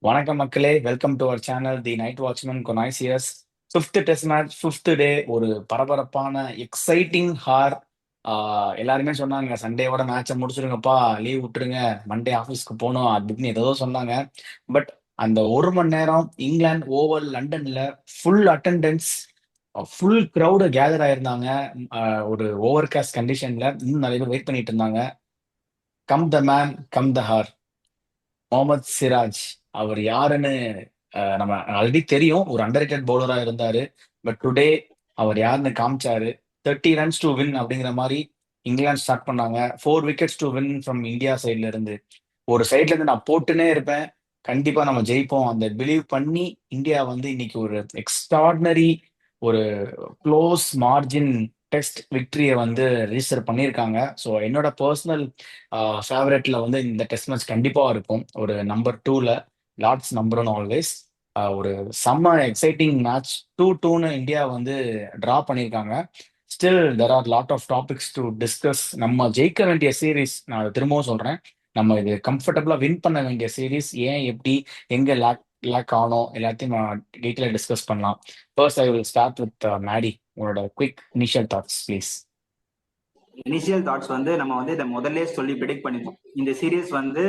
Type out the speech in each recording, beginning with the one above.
வணக்கம் மக்களே, welcome to our channel the night watchman connoisseurs. Fifth test match, fifth day. ஒரு பரபரப்பான exciting hour. எல்லாருமே சொன்னாங்க சண்டேவோட மேட்சை முடிச்சிருங்கப்பா, லீவ் விட்டுருங்க, மண்டே ஆஃபீஸ்க்கு போகணும் அப்படின்னு ஏதோ சொன்னாங்க. பட் அந்த ஒரு மணி நேரம் இங்கிலாந்து ஓவல் லண்டன்ல full attendance, full crowd gather ஆயிருந்தாங்க. ஒரு ஓவர் காஸ்ட் கண்டிஷன்ல இன்னும் நிறைய பேர் வெயிட் பண்ணிட்டு இருந்தாங்க. Come the man, come the hour. Mohammed Siraj அவர் யாருன்னு நம்ம ஆல்ரெடி தெரியும். ஒரு அண்டர்ரேட்டட் பவுலரா இருந்தாரு. பட் டுடே அவர் யாருன்னு காமிச்சாரு. 30 runs டு வின் அப்படிங்கிற மாதிரி இங்கிலாந்து ஸ்டார்ட் பண்ணாங்க. 4 wickets to win from India சைட்ல இருந்து. ஒரு சைட்ல இருந்து நான் போட்டுனே இருப்பேன், கண்டிப்பா நம்ம ஜெயிப்போம் அந்த பிலீவ் பண்ணி இந்தியா வந்து இன்னைக்கு ஒரு எக்ஸ்ட்ராடினரி, ஒரு க்ளோஸ் மார்ஜின் டெஸ்ட் விக்டரியை வந்து ரிஜிஸ்டர் பண்ணியிருக்காங்க. ஸோ என்னோட பர்சனல் ஃபேவரட்ல வந்து இந்த டெஸ்ட் மேட்ச் கண்டிப்பா இருக்கும். ஒரு நம்பர் 2ல லார்ட்ஸ் நம்பர் 1 ஆல்வேஸ். ஒரு செம்ம எக்ஸைட்டிங் மேட்ச். 2-2ன்னு இந்தியா வந்து டிரா பண்ணியிருக்காங்க. Still there are lot of topics to discuss. நம்ம ஜெயிக்க வேண்டிய சீரீஸ், நான் அதை திரும்பவும் சொல்றேன், நம்ம இது கம்ஃபர்டபுளா வின் பண்ண வேண்டிய சீரீஸ். ஏன், எப்படி, எங்க லேக் லேக் ஆனோம், எல்லாத்தையும் டீட்டெயிலாக டிஸ்கஸ் பண்ணலாம். First I will start with Maddy. உங்களோட quick initial thoughts please. Initial thoughts வந்து நம்ம வந்து இதை முதல்ல சொல்லி ப்ரிடிக்ட் பண்ணிருக்கோம். இந்த சீரீஸ் வந்து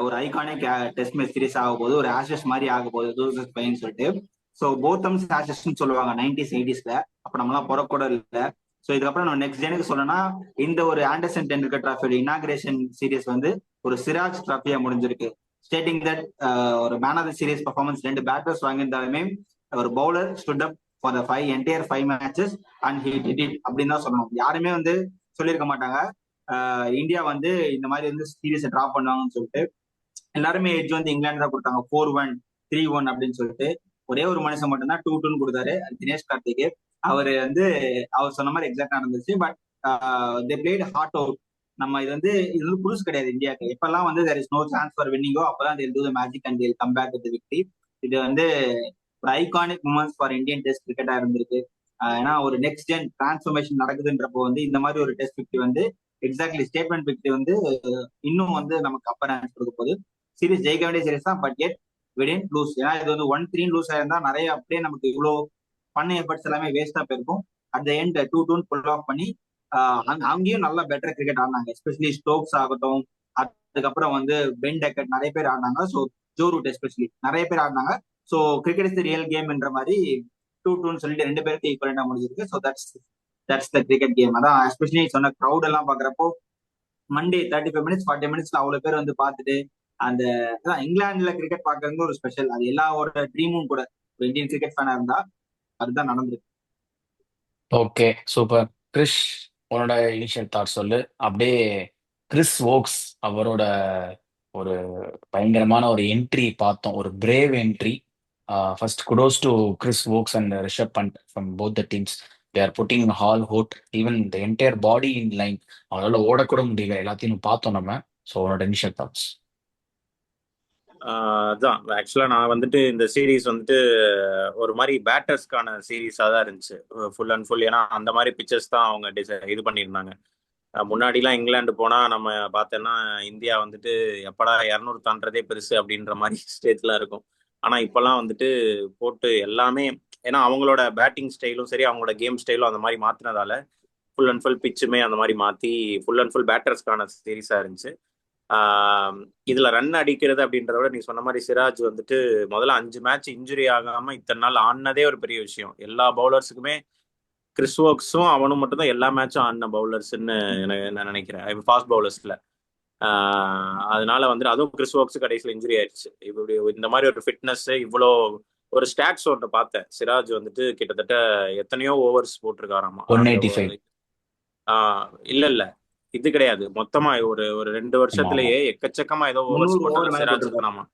ஒரு ஐகானிக் டெஸ்ட் மேட்ச் சீரீஸ் ஆக போகுது, ஒரு ஆஷஸ் மாதிரி ஆக போகுது 2005 சொல்லிட்டு. ஸோ போத்தம்ஸ் ஆஷஸ்ன்னு சொல்லுவாங்க 90s 80sல. அப்போ நம்மளாம் பிறக்கூட இல்லை. ஸோ இதுக்கப்புறம் நம்ம நெக்ஸ்ட் ஜெனுக்கு சொல்லணும்னா, இந்த ஒரு ஆண்டர்சன் டெண்டுல்கர் டிராஃபியோட இனாகிரேஷன் சீரீஸ் வந்து ஒரு சிராஜ் டிராஃபியா முடிஞ்சிருக்கு. ஸ்டேட்டிங் தட் ஒரு man of the series performance 2 batters வாங்கியிருந்தாலுமே ஒரு bowler stood up for the entire 5 matches and he did it அப்படின்னு தான் சொல்லணும். யாருமே வந்து சொல்லியிருக்க மாட்டாங்க இந்தியா வந்து இந்த மாதிரி வந்து சீரீஸை டிரா பண்ணுவாங்கன்னு சொல்லிட்டு. எல்லாருமே எட்ஜ் வந்து இங்கிலாந்து தான் கொடுத்தாங்க, 4-1 3-1 அப்படின்னு சொல்லிட்டு. ஒரே ஒரு மனுஷன் மட்டும்தான் 2-2 கொடுத்தாரு, தினேஷ் கார்த்திக். அவர் வந்து அவர் சொன்ன மாதிரி எக்ஸாக்டா நடந்துச்சு. But they played heart out. நம்ம இது வந்து புதுசு கிடையாது இந்தியாவுக்கு. எப்பெல்லாம் வந்து there is no chance for வின்னிங்கோ அப்பதான் they'll do the magic and they'll come back with the victory. இது வந்து ஒரு iconic moments for Indian test கிரிக்கெட்டா இருந்திருக்கு. ஏன்னா ஒரு நெக்ஸ்ட் ஜென் டிரான்ஸ்ஃபர்மேஷன் நடக்குதுன்றப்போ வந்து இந்த மாதிரி ஒரு டெஸ்ட் விக்டரி வந்து எக்ஸாக்ட்லி ஸ்டேட்மெண்ட் விக்டரி வந்து இன்னும் வந்து நமக்கு அப்பர் ஹேண்ட்ஸ் கொடுக்க போகுது. சீரிஸ் ஜெயிக்க வேண்டிய சீரிஸ் தான், பட் எட் விடின் லூஸ். ஏன்னா இது வந்து 1-3 லூஸ் ஆயிருந்தா நிறைய அப்படியே நமக்கு இவ்வளோ பண்ண எஃபர்ட்ஸ் எல்லாமே வேஸ்டா போயிருக்கும். At the end 2-2 pull off பண்ணி அங்கேயும் நல்ல பெட்டர் கிரிக்கெட் ஆடினாங்க. எஸ்பெஷலி ஸ்டோக்ஸ் ஆகட்டும், அதுக்கப்புறம் வந்து பென் டெக்கட் நிறைய பேர் ஆடினாங்க. ஸோ ஜோ ரூட் எஸ்பெஷலி நிறைய பேர் ஆடினாங்க. So cricket is the real கேம்ன்ற மாதிரி 2-2 சொல்லிட்டு 2 பேருக்கு ஈக்குவலண்டா முடிஞ்சிருக்கு. So that's the cricket game. அதான் எஸ்பெஷலி சொன்ன க்ரௌட் எல்லாம் பாக்குறப்போ மண்டே 35 மினிட்ஸ் 40 மினிட்ஸ்ல அவ்வளவு பேர் வந்து பார்த்துட்டு அந்த இங்கிலாந்துல கிரிக்கெட் பாக்குறது ஒரு ஸ்பெஷல். அது எல்லாரோட ட்ரீமும் கூட. இந்தியன் கிரிக்கெட் ஃபேனா இருந்தா அதுதான் நடந்திருக்கு. Okay, super. கிறிஷ், உன்னோட இனிஷியல் தாட் சொல்லு. அப்படியே கிறிஸ் வோக்ஸ் அவரோட ஒரு பயங்கரமான ஒரு என்ட்ரி பார்த்தோம், ஒரு brave entry. First kudos to Chris Woakes and Rishabh Pant from both the teams. They are putting whole heart, even the entire body in line. அவரால் ஓடக்கூட முடியல, எல்லாத்தையும் பார்த்தோம் நம்ம. ஸோ உன்னோட இனிஷியல் தாட்ஸ். அதான் ஆக்சுவலாக நான் வந்துட்டு இந்த சீரீஸ் வந்துட்டு ஒரு மாதிரி பேட்டர்ஸ்க்கான சீரீஸாக தான் இருந்துச்சு ஃபுல் அண்ட் ஃபுல். ஏன்னா அந்த மாதிரி பிக்சர்ஸ் தான் அவங்க இது பண்ணியிருந்தாங்க. முன்னாடிலாம் இங்கிலாந்து போனால் நம்ம பார்த்தோன்னா இந்தியா வந்துட்டு எப்படா 200 தாண்டதே பெருசு அப்படின்ற மாதிரி ஸ்டேஜில் இருக்கும். ஆனால் இப்போல்லாம் வந்துட்டு போட்டு எல்லாமே, ஏன்னா அவங்களோட பேட்டிங் ஸ்டைலும் சரி, அவங்களோட கேம் ஸ்டைலும் அந்த மாதிரி மாற்றினதால ஃபுல் அண்ட் ஃபுல் பிச்சுமே அந்த மாதிரி மாற்றி ஃபுல் அண்ட் ஃபுல் பேட்டர்ஸ்க்கான சீரீஸாக இருந்துச்சு. இதுல ரன் அடிக்கிறது அப்படின்றத விட நீ சொன்ன மாதிரி சிராஜ் வந்துட்டு முதல்ல 5 மேட்ச் இன்ஜுரி ஆகாம இத்தனை நாள் ஆடினதே ஒரு பெரிய விஷயம். எல்லா பவுலர்ஸுக்குமே கிறிஸ் வோக்ஸும் அவனும் மட்டும்தான் எல்லா மேட்சும் ஆடின பவுலர்ஸ்ன்னு நான் நினைக்கிறேன், ஃபாஸ்ட் பவுலர்ஸ்ல. அதனால வந்துட்டு அதுவும் கிறிஸ் வோக்ஸ் கடைசியில் இன்ஜுரி ஆயிடுச்சு. இப்படி இந்த மாதிரி ஒரு ஃபிட்னஸ் இவ்வளோ ஒரு ஸ்டாட்ஸ் ஒன்று பார்த்தேன். சிராஜ் வந்துட்டு கிட்டத்தட்ட எத்தனையோ ஓவர்ஸ் போட்டிருக்காராமா. 185. இல்ல இல்ல, இது கிடையாது. மொத்தமா ஒரு ஒரு 2 வருஷத்திலேயே எக்கச்சக்கமா ஏதோ ஓவர்ஸ் போட்டாங்க சிராஜ் தானாமா.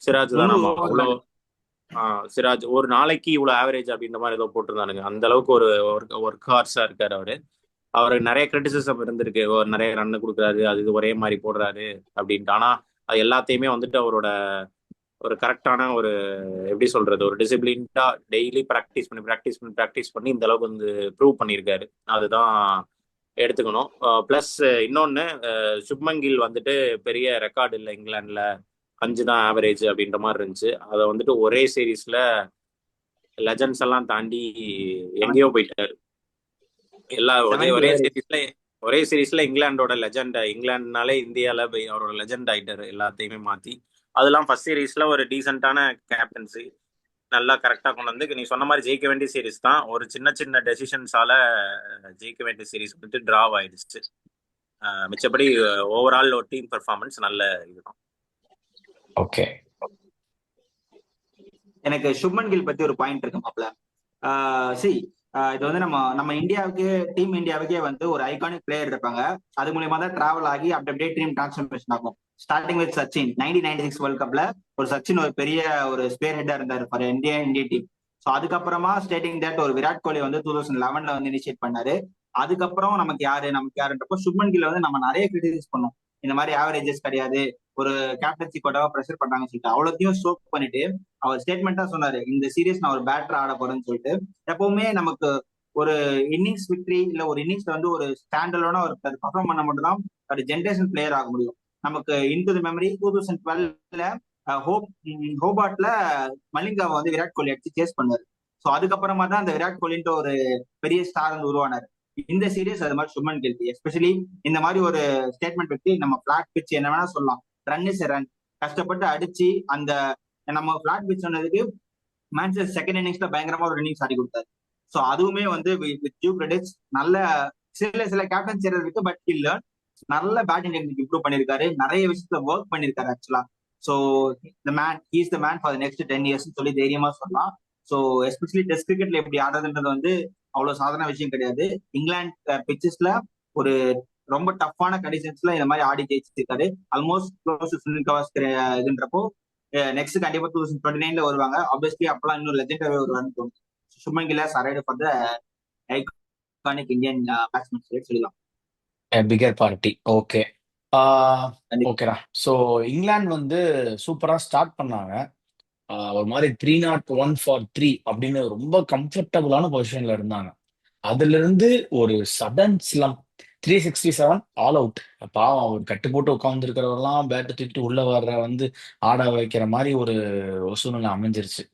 சிராஜ் தானாமா அவ்வளோ. சிராஜ் ஒரு நாளைக்கு இவ்வளவு ஆவரேஜ் அப்படின்ற மாதிரி ஏதோ போட்டிருந்தானுங்க. அந்த அளவுக்கு ஒரு ஒர்க் ஹார்ஸா இருக்காரு அவரு. அவருக்கு நிறைய கிரிட்டிசிசம் இருந்திருக்கு, நிறைய ரன் கொடுக்குறாரு, அது ஒரே மாதிரி போடுறாரு அப்படின்ட்டு. ஆனா அது எல்லாத்தையுமே வந்துட்டு அவரோட ஒரு கரெக்டான ஒரு எப்படி சொல்றது, ஒரு டிசிப்ளின்டா டெய்லி ப்ராக்டிஸ் பண்ணி இந்த அளவுக்கு வந்து ப்ரூவ் பண்ணியிருக்காரு. அதுதான் எடுத்துக்கணும். ப்ளஸ் இன்னொன்று, சுப்மன் கில் வந்துட்டு பெரிய ரெக்கார்டு இல்லை இங்கிலாந்துல. 5 தான் ஆவரேஜ் அப்படின்ற மாதிரி இருந்துச்சு. அதை வந்துட்டு ஒரே சீரீஸ்ல லெஜண்ட்ஸ் எல்லாம் தாண்டி எங்கேயோ போயிட்டாரு. ஒரே 70 ஒரே ஆவரேஜ். சீரீஸ்ல ஒரே சீரீஸ்ல இங்கிலாந்தோட லெஜண்ட், இங்கிலாந்துனாலே இந்தியால அவரோட லெஜண்ட் ஆயிட்டாரு எல்லாத்தையுமே மாத்தி. அதெல்லாம் ஃபர்ஸ்ட் சீரீஸ்ல ஒரு டீசென்டான கேப்டன்சி நல்லா கரெக்டா கொண்டு வந்து, நீ சொன்ன மாதிரி ஜெயிக்க வேண்டிய சீரீஸ் தான். ஒரு சின்ன சின்ன டெசிஷன்ஸால ஜெயிக்க வேண்டிய சீரீஸ் வந்துட்டு டிராவ் ஆயிடுச்சு. மிச்சபடி ஓவரால் ஒரு டீம் பெர்ஃபார்மன்ஸ் நல்ல இதுதான். ஓகே. எனக்கு சுப்மன் கில் பத்தி ஒரு பாயிண்ட் இருக்கு மாப்ள. சி இது வந்து நம்ம நம்ம இந்தியாவுக்கு டீம் இந்தியாவுக்கே வந்து ஒரு ஐகானிக் பிளேயர் இருப்பாங்க. அது மூலியமா தான் டிராவல் ஆகி அப்படியே டீம் டிரான்ஸ்ஃபர்மேஷன் ஆகும். ஸ்டார்டிங் வித் சச்சின் 1996 வேர்ல்ட் கப்ல ஒரு சச்சின் ஒரு பெரிய ஒரு ஸ்பேர் ஹெட்டா இருந்தாரு ஃபார் இந்தியன் டீம். ஸோ அதுக்கப்புறமா ஸ்டேட்டிங் தட் ஒரு விராட் கோலி வந்து 2011 வந்து இனிஷியேட் பண்ணாரு. அதுக்கப்புறம் நமக்கு யாருன்றப்போ சுப்மன் கில் வந்து நம்ம நிறைய கிரிட்டிசைஸ் பண்ணோம். இந்த மாதிரி ஆவரேஜஸ் கிடையாது, ஒரு கேப்டன்சி கோட்டாவா ப்ரெஷர் பண்ணாங்கன்னு சொல்லிட்டு அவ்வளோத்தையும் ஸ்ட்ரோக் பண்ணிட்டு அவர் ஸ்டேட்மெண்டா சொன்னாரு, இந்த சீரீஸ் நான் ஒரு பேட்டர் ஆட போறேன்னு சொல்லிட்டு. எப்பவுமே நமக்கு ஒரு இன்னிங்ஸ் விக்டரி இல்ல ஒரு இன்னிங்ஸ்ல வந்து ஒரு ஸ்டாண்டர்டான ஒரு பர்ஃபார்ம் பண்ண மட்டும் தான் ஒரு ஜென்ரேஷன் பிளேயர் ஆக முடியும். நமக்கு இன்டு தி மெமரி 2012 ஹோபார்ட்ல மலிங்காவை வந்து விராட் கோலி அடிச்சு சேஸ் பண்ணாரு. ஸோ அதுக்கப்புறமா தான் அந்த விராட் கோலின்ற ஒரு பெரிய ஸ்டார் வந்து உருவானாரு. இந்த சீரீஸ் அது மாதிரி சுமன் கில் எஸ்பெஷலி இந்த மாதிரி ஒரு ஸ்டேட்மெண்ட் வச்சு நம்ம பிளாட் பிச் என்ன வேணா சொல்லலாம், ரன் இஸ் ரன் கஷ்டப்பட்டு அடிச்சு அந்த நம்ம பிளாட் பிச் சொன்னதுக்கு மேன்செஸ்டர் செகண்ட் இன்னிங்ஸ்ல பயங்கரமா ஒரு இன்னிங்ஸ் ஆடி கொடுத்தாரு. ஸோ அதுவுமே வந்து வித் டியூ கிரெடிட்ஸ் நல்ல சில கேப்டன் சேரர் இருக்கு, பட் இல்ல நல்ல பேட்டிங் டெக்னிக் இம்ப்ரூவ் பண்ணிருக்காரு, நிறைய விஷயத்துல ஒர்க் பண்ணிருக்காரு ஆக்சுவலா. So the man he's the man for next 10 years சொல்லி தைரியமா சொல்லலாம். ஸோ எஸ்பெஷலி டெஸ்ட் கிரிக்கெட்ல எப்படி ஆடுறதுன்றது வந்து அவ்வளவு சாதாரண விஷயம் கிடையாது. இங்கிலாந்து பிச்சஸ்ல ஒரு ரொம்ப டஃப்பான கண்டிஷன்ஸ்ல இந்த மாதிரி ஆடி ஜெயிச்சிருக்காரு. Almost close to Sunil Gavaskar இதுன்றப்போ நெக்ஸ்ட் கண்டிப்பா 2029ல வருவாங்க. ஆப்வியஸ்லி அப்பெல்லாம் இன்னும் லெஜெண்டரி வருவான்னு தோணுது. Shubman Gill has arrived for the iconic Indian batsman சொல்லலாம். Bigger party. ஓகே. கண்டிப்பா. ஓகேடா. ஸோ இங்கிலாந்து வந்து சூப்பரா ஸ்டார்ட் பண்ணாங்க. ஒரு மாதிரி 301 ஃபார் 3 அப்படின்னு ரொம்ப கம்ஃபர்டபுளான பொசிஷன்ல இருந்தாங்க. அதுல இருந்து ஒரு சடன் ஸ்லம் 367 ஆல் அவுட். பாவம் அவர் கட்டு போட்டு உட்கார்ந்து இருக்கிறவரெல்லாம் பேட்டை தூக்கிட்டு உள்ள வர்ற வந்து ஆட வைக்கிற மாதிரி ஒரு சூழ்நிலை அமைஞ்சிருச்சு.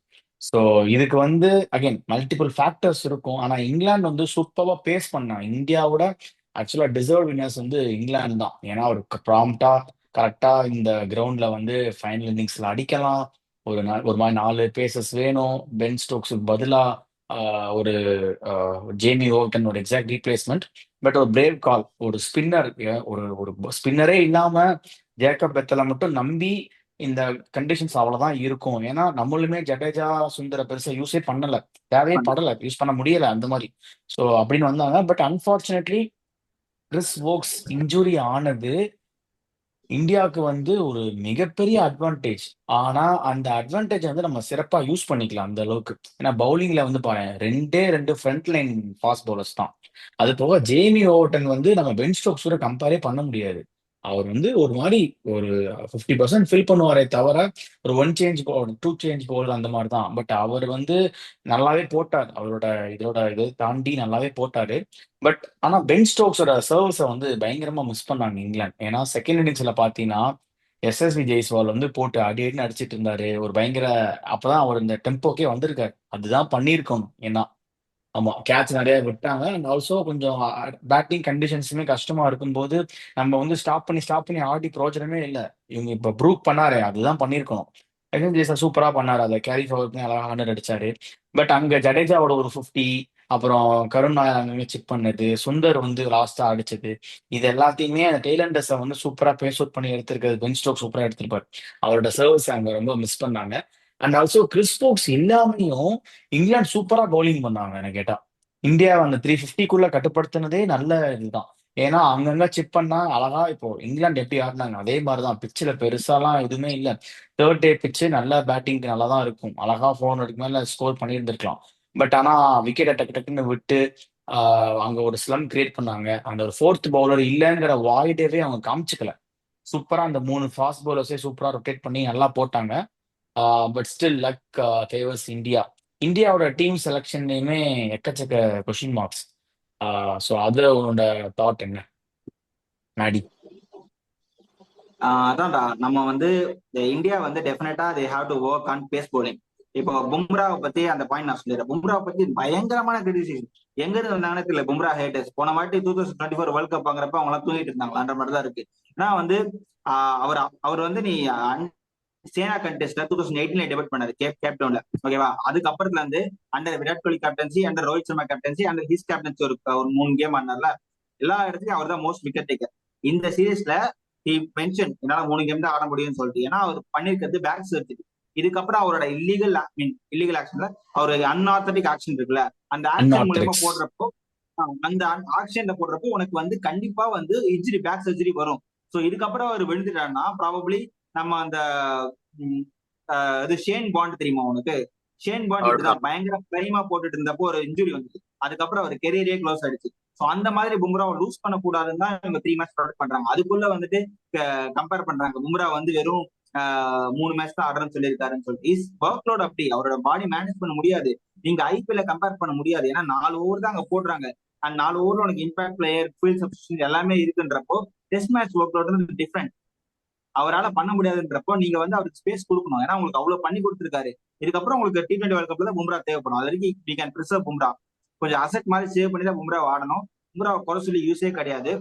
ஸோ இதுக்கு வந்து அகைன் மல்டிபிள் ஃபேக்டர்ஸ் இருக்கும். ஆனா இங்கிலாந்து வந்து சூப்பரா பேஸ் பண்ணாங்க. இந்தியாவோட ஆக்சுவலா டிசர்வ் வின்னர்ஸ் வந்து இங்கிலாந்து தான். ஏன்னா அவருக்கு ப்ராம்ப்டா கரெக்டா இந்த கிரவுண்ட்ல வந்து ஃபைனல் இன்னிங்ஸ்ல அடிக்கலாம். ஒரு மாதிரி 4 பேசஸ் வேணும். பென் ஸ்டோக்ஸுக்கு பதிலா ஒரு ஜேமி ஓவர்டன் ஒரு எக்ஸாக்ட் ரீப்ளேஸ்மெண்ட். பட் ஒரு பிரேவ் கால், ஒரு ஸ்பின்னர், ஒரு ஒரு ஸ்பின்னரே இல்லாம ஜேக்கப் பெத்தலை மட்டும் நம்பி இந்த கண்டிஷன்ஸ் அவ்வளவுதான் இருக்கும். ஏன்னா நம்மளுமே ஜடேஜா சுந்தர பெருசா யூஸே பண்ணல, தேவையே படல, யூஸ் பண்ண முடியல அந்த மாதிரி. ஸோ அப்படின்னு வந்தாங்க. But unfortunately Chris Woakes injury ஆனது இந்தியாவுக்கு வந்து ஒரு மிகப்பெரிய அட்வான்டேஜ். ஆனா அந்த அட்வான்டேஜ் வந்து நம்ம சிறப்பா யூஸ் பண்ணிக்கலாம் அந்த அளவுக்கு. ஏன்னா பவுலிங்ல வந்து பாரு, 2 ஃப்ரண்ட் லைன் ஃபாஸ்ட் பவுலர்ஸ் தான். அது போக ஜேமி ஓவர்டன் வந்து நம்ம பென் ஸ்டோக்ஸ் கூட கம்பேரே பண்ண முடியாது. அவர் வந்து ஒரு மாதிரி ஒரு 50% ஃபில் பண்ணுவாரே தவிர ஒரு 2 சேஞ்ச் பவுலர் அந்த மாதிரி தான். பட் அவர் வந்து நல்லாவே போட்டார். அவரோட இதை தாண்டி நல்லாவே போட்டாரு. பட் ஆனா பென் ஸ்டோக்ஸோட சர்வீஸை வந்து பயங்கரமா மிஸ் பண்ணாங்க இங்கிலாந்து. ஏன்னா செகண்ட் இன்னிங்ஸ்ல பாத்தீங்கன்னா எஸ்எஸ்வி ஜெய்ஸ்வால் வந்து போட்டு அடி அடின்னு அடிச்சிட்டு இருந்தாரு. ஒரு பயங்கர அப்பதான் அவர் இந்த டெம்போக்கே வந்திருக்காரு. அதுதான் பண்ணியிருக்கணும். ஏன்னா ஆமா, கேட்ச் நிறைய விட்டாங்க. அண்ட் ஆல்சோ கொஞ்சம் பேட்டிங் கண்டிஷன்ஸுமே கஷ்டமா இருக்கும்போது நம்ம வந்து ஸ்டாப் பண்ணி ஆடி பிரோஜனமே இல்லை. இவங்க இப்ப ப்ரூக் பண்ணாரு, அதுதான் பண்ணியிருக்கணும். ஜெய்சா சூப்பரா பண்ணாரு. அதை கேரி ஃபார்வர்ட் அழகா 100 அடிச்சாரு. பட் அங்க ஜடேஜாவோட ஒரு 50, அப்புறம் கருண் நாயர் அங்கங்க செக் பண்ணது, சுந்தர் வந்து லாஸ்டா அடிச்சது, இது எல்லாத்தையுமே அந்த டெய்லண்டர்ஸை வந்து சூப்பரா பேஸ் அவுட் பண்ணி எடுத்திருக்கிறது. பென் ஸ்டோக் சூப்பரா எடுத்திருப்பாரு. அவரோட சர்வீஸ் அங்க ரொம்ப மிஸ் பண்ணாங்க. அண்ட் ஆல்சோ கிறிஸ் ஸ்டோக்ஸ் இல்லாமையும் இங்கிலாந்து சூப்பரா பவுலிங் பண்ணாங்க. எனக்கு கேட்டா இந்தியா அந்த 350க்குள்ள கட்டுப்படுத்தினதே நல்ல இதுதான். ஏன்னா அங்கங்க செக் பண்ணா அழகா இப்போ இங்கிலாந்து எப்படி ஆடினாங்க அதே மாதிரிதான். பிச்சில் பெருசாலாம் எதுவுமே இல்லை. தேர்ட் டே பிச்சு நல்ல பேட்டிங்க்கு நல்லா தான் இருக்கும். அழகா 400க்கு மேல ஸ்கோர் பண்ணியிருந்திருக்கலாம். பட் ஆனா விக்கெட்டை டக்கு டக்குன்னு விட்டு அங்க ஒரு ஸ்லம் கிரியேட் பண்ணாங்க. அந்த ஒரு ஃபோர்த் பவுலர் இல்லைங்கிற வாய்டேவே அவங்க காமிச்சுக்கல. சூப்பரா அந்த 3 ஃபாஸ்ட் பவுலர்ஸே சூப்பரா ரொட்டேட் பண்ணி நல்லா போட்டாங்க. But still luck favours India. இந்தியாவோட டீம் செலெக்ஷன்லயுமே எக்கச்சக்க கொஷின் மார்க்ஸ். ஸோ அது உன்னோட தாட் என்ன, நாடி? அதான்டா நம்ம வந்து இந்தியா வந்து டெஃபினட்டா they have to work on pace bowling. இப்போ பும்ராவை பத்தி அந்த பாயிண்ட் நான் சொல்லிடுறேன். பும்ராவை பத்தி பயங்கரமான கிரிட்டிசிசம் எங்க இருந்து வந்தாங்கன்னு தெரியல. பும்ரா ஹேட்டர்ஸ் போன வாட்டி 2024 வேர்ல்ட் கப் வாங்குறப்ப அவங்க எல்லாம் தூங்கிட்டு இருந்தாங்களான்ற மாதிரி தான் இருக்கு. ஏன்னா வந்து அவர் அவர் வந்து நீ சேனா கண்டெஸ்ட்ல 2018 டெபியூட் பண்ணாரு கேப்டவுன்ல, ஓகேவா? அதுக்கப்புறத்துல இருந்து under Virat Kohli captaincy, under Rohit Sharma captaincy, under his captaincy ஒரு 3 கேம் ஆனார்ல, எல்லா இடத்துலயும் அவர் தான் மோஸ்ட் விக்கெட் டேக்கர். இந்த சீரீஸ்ல ஹி மென்ஷன் என்னால 3 கேம் தான் ஆட முடியும்னு சொல்லிட்டு. ஏன்னா அவர் பண்ணிருக்கிறது பேக் சர்ஜரி. இதுக்கப்புறம் அவரோட இல்லீகல் ஆக்ஷன்ல அவருக்கு அன்ஆத்தட்டிக் ஆக்ஷன் இருக்குல்ல, அந்த ஆக்ஷன் மூலயமா அன்ஆர்த்தடாக்ஸ். போடுறப்போ அந்த ஆக்ஷன்ல போடுறப்போ உனக்கு வந்து கண்டிப்பா வந்து இன்ஜுரி, பேக் சர்ஜரி வரும். ஸோ இதுக்கப்புறம் அவர் விழுந்துட்டாருன்னா ப்ராபப்ளி நம்ம அந்த இது ஷேன் பாண்ட் தெரியுமா உனக்கு? ஷேன் பாண்ட் இப்படிதான் பயங்கர பிரைமா போட்டுட்டு இருந்தப்போ ஒரு இன்ஜுரி வந்துச்சு. அதுக்கப்புறம் அவர் கெரியரே க்ளோஸ் ஆயிடுச்சு. ஸோ அந்த மாதிரி பும்ராவை லூஸ் பண்ணக்கூடாதுன்னு தான் இவங்க 3 மேட்ச் ப்ரொடக்ட் பண்றாங்க. அதுக்குள்ள வந்துட்டு கம்பேர் பண்றாங்க. பும்ரா வந்து வெறும் 3 மேட்ச் தான் ஆடுறேன்னு சொல்லியிருக்காருன்னு சொல்லிட்டு. இஸ் ஒர்க் லோட் அப்படி அவரோட பாடி மேனேஜ் பண்ண முடியாது. நீங்க ஐபிஎல்ல கம்பேர் பண்ண முடியாது. ஏன்னா 4 ஓவர் தான் அங்க போடுறாங்க. அண்ட் 4 ஓவர்ல உனக்கு இம்பாக்ட் பிளேயர், ஃபீல்ட் சப்ஸ்டியூஷன் எல்லாமே இருக்குன்றப்போ test match workload different. அவரால் பண்ண முடியாதுன்றப்போ நீங்க வந்து அவருக்கு ஸ்பேஸ் கொடுக்கணும். ஏன்னா உங்களுக்கு அவ்வளவு பண்ணி கொடுத்துருக்காரு. இதுக்கப்புறம் உங்களுக்கு T20 வேர்ல்ட் கப்ல தான் பும்ரா தேவைப்படும். அது வரைக்கும் வி கேன் பிரிசர்வ் பும்ரா. கொஞ்சம் அசெட் மாதிரி சேவ் பண்ணி தான் பும்ரா ஆடணும். பும்ராவை குறை சொல்லி யூஸே கிடையாது.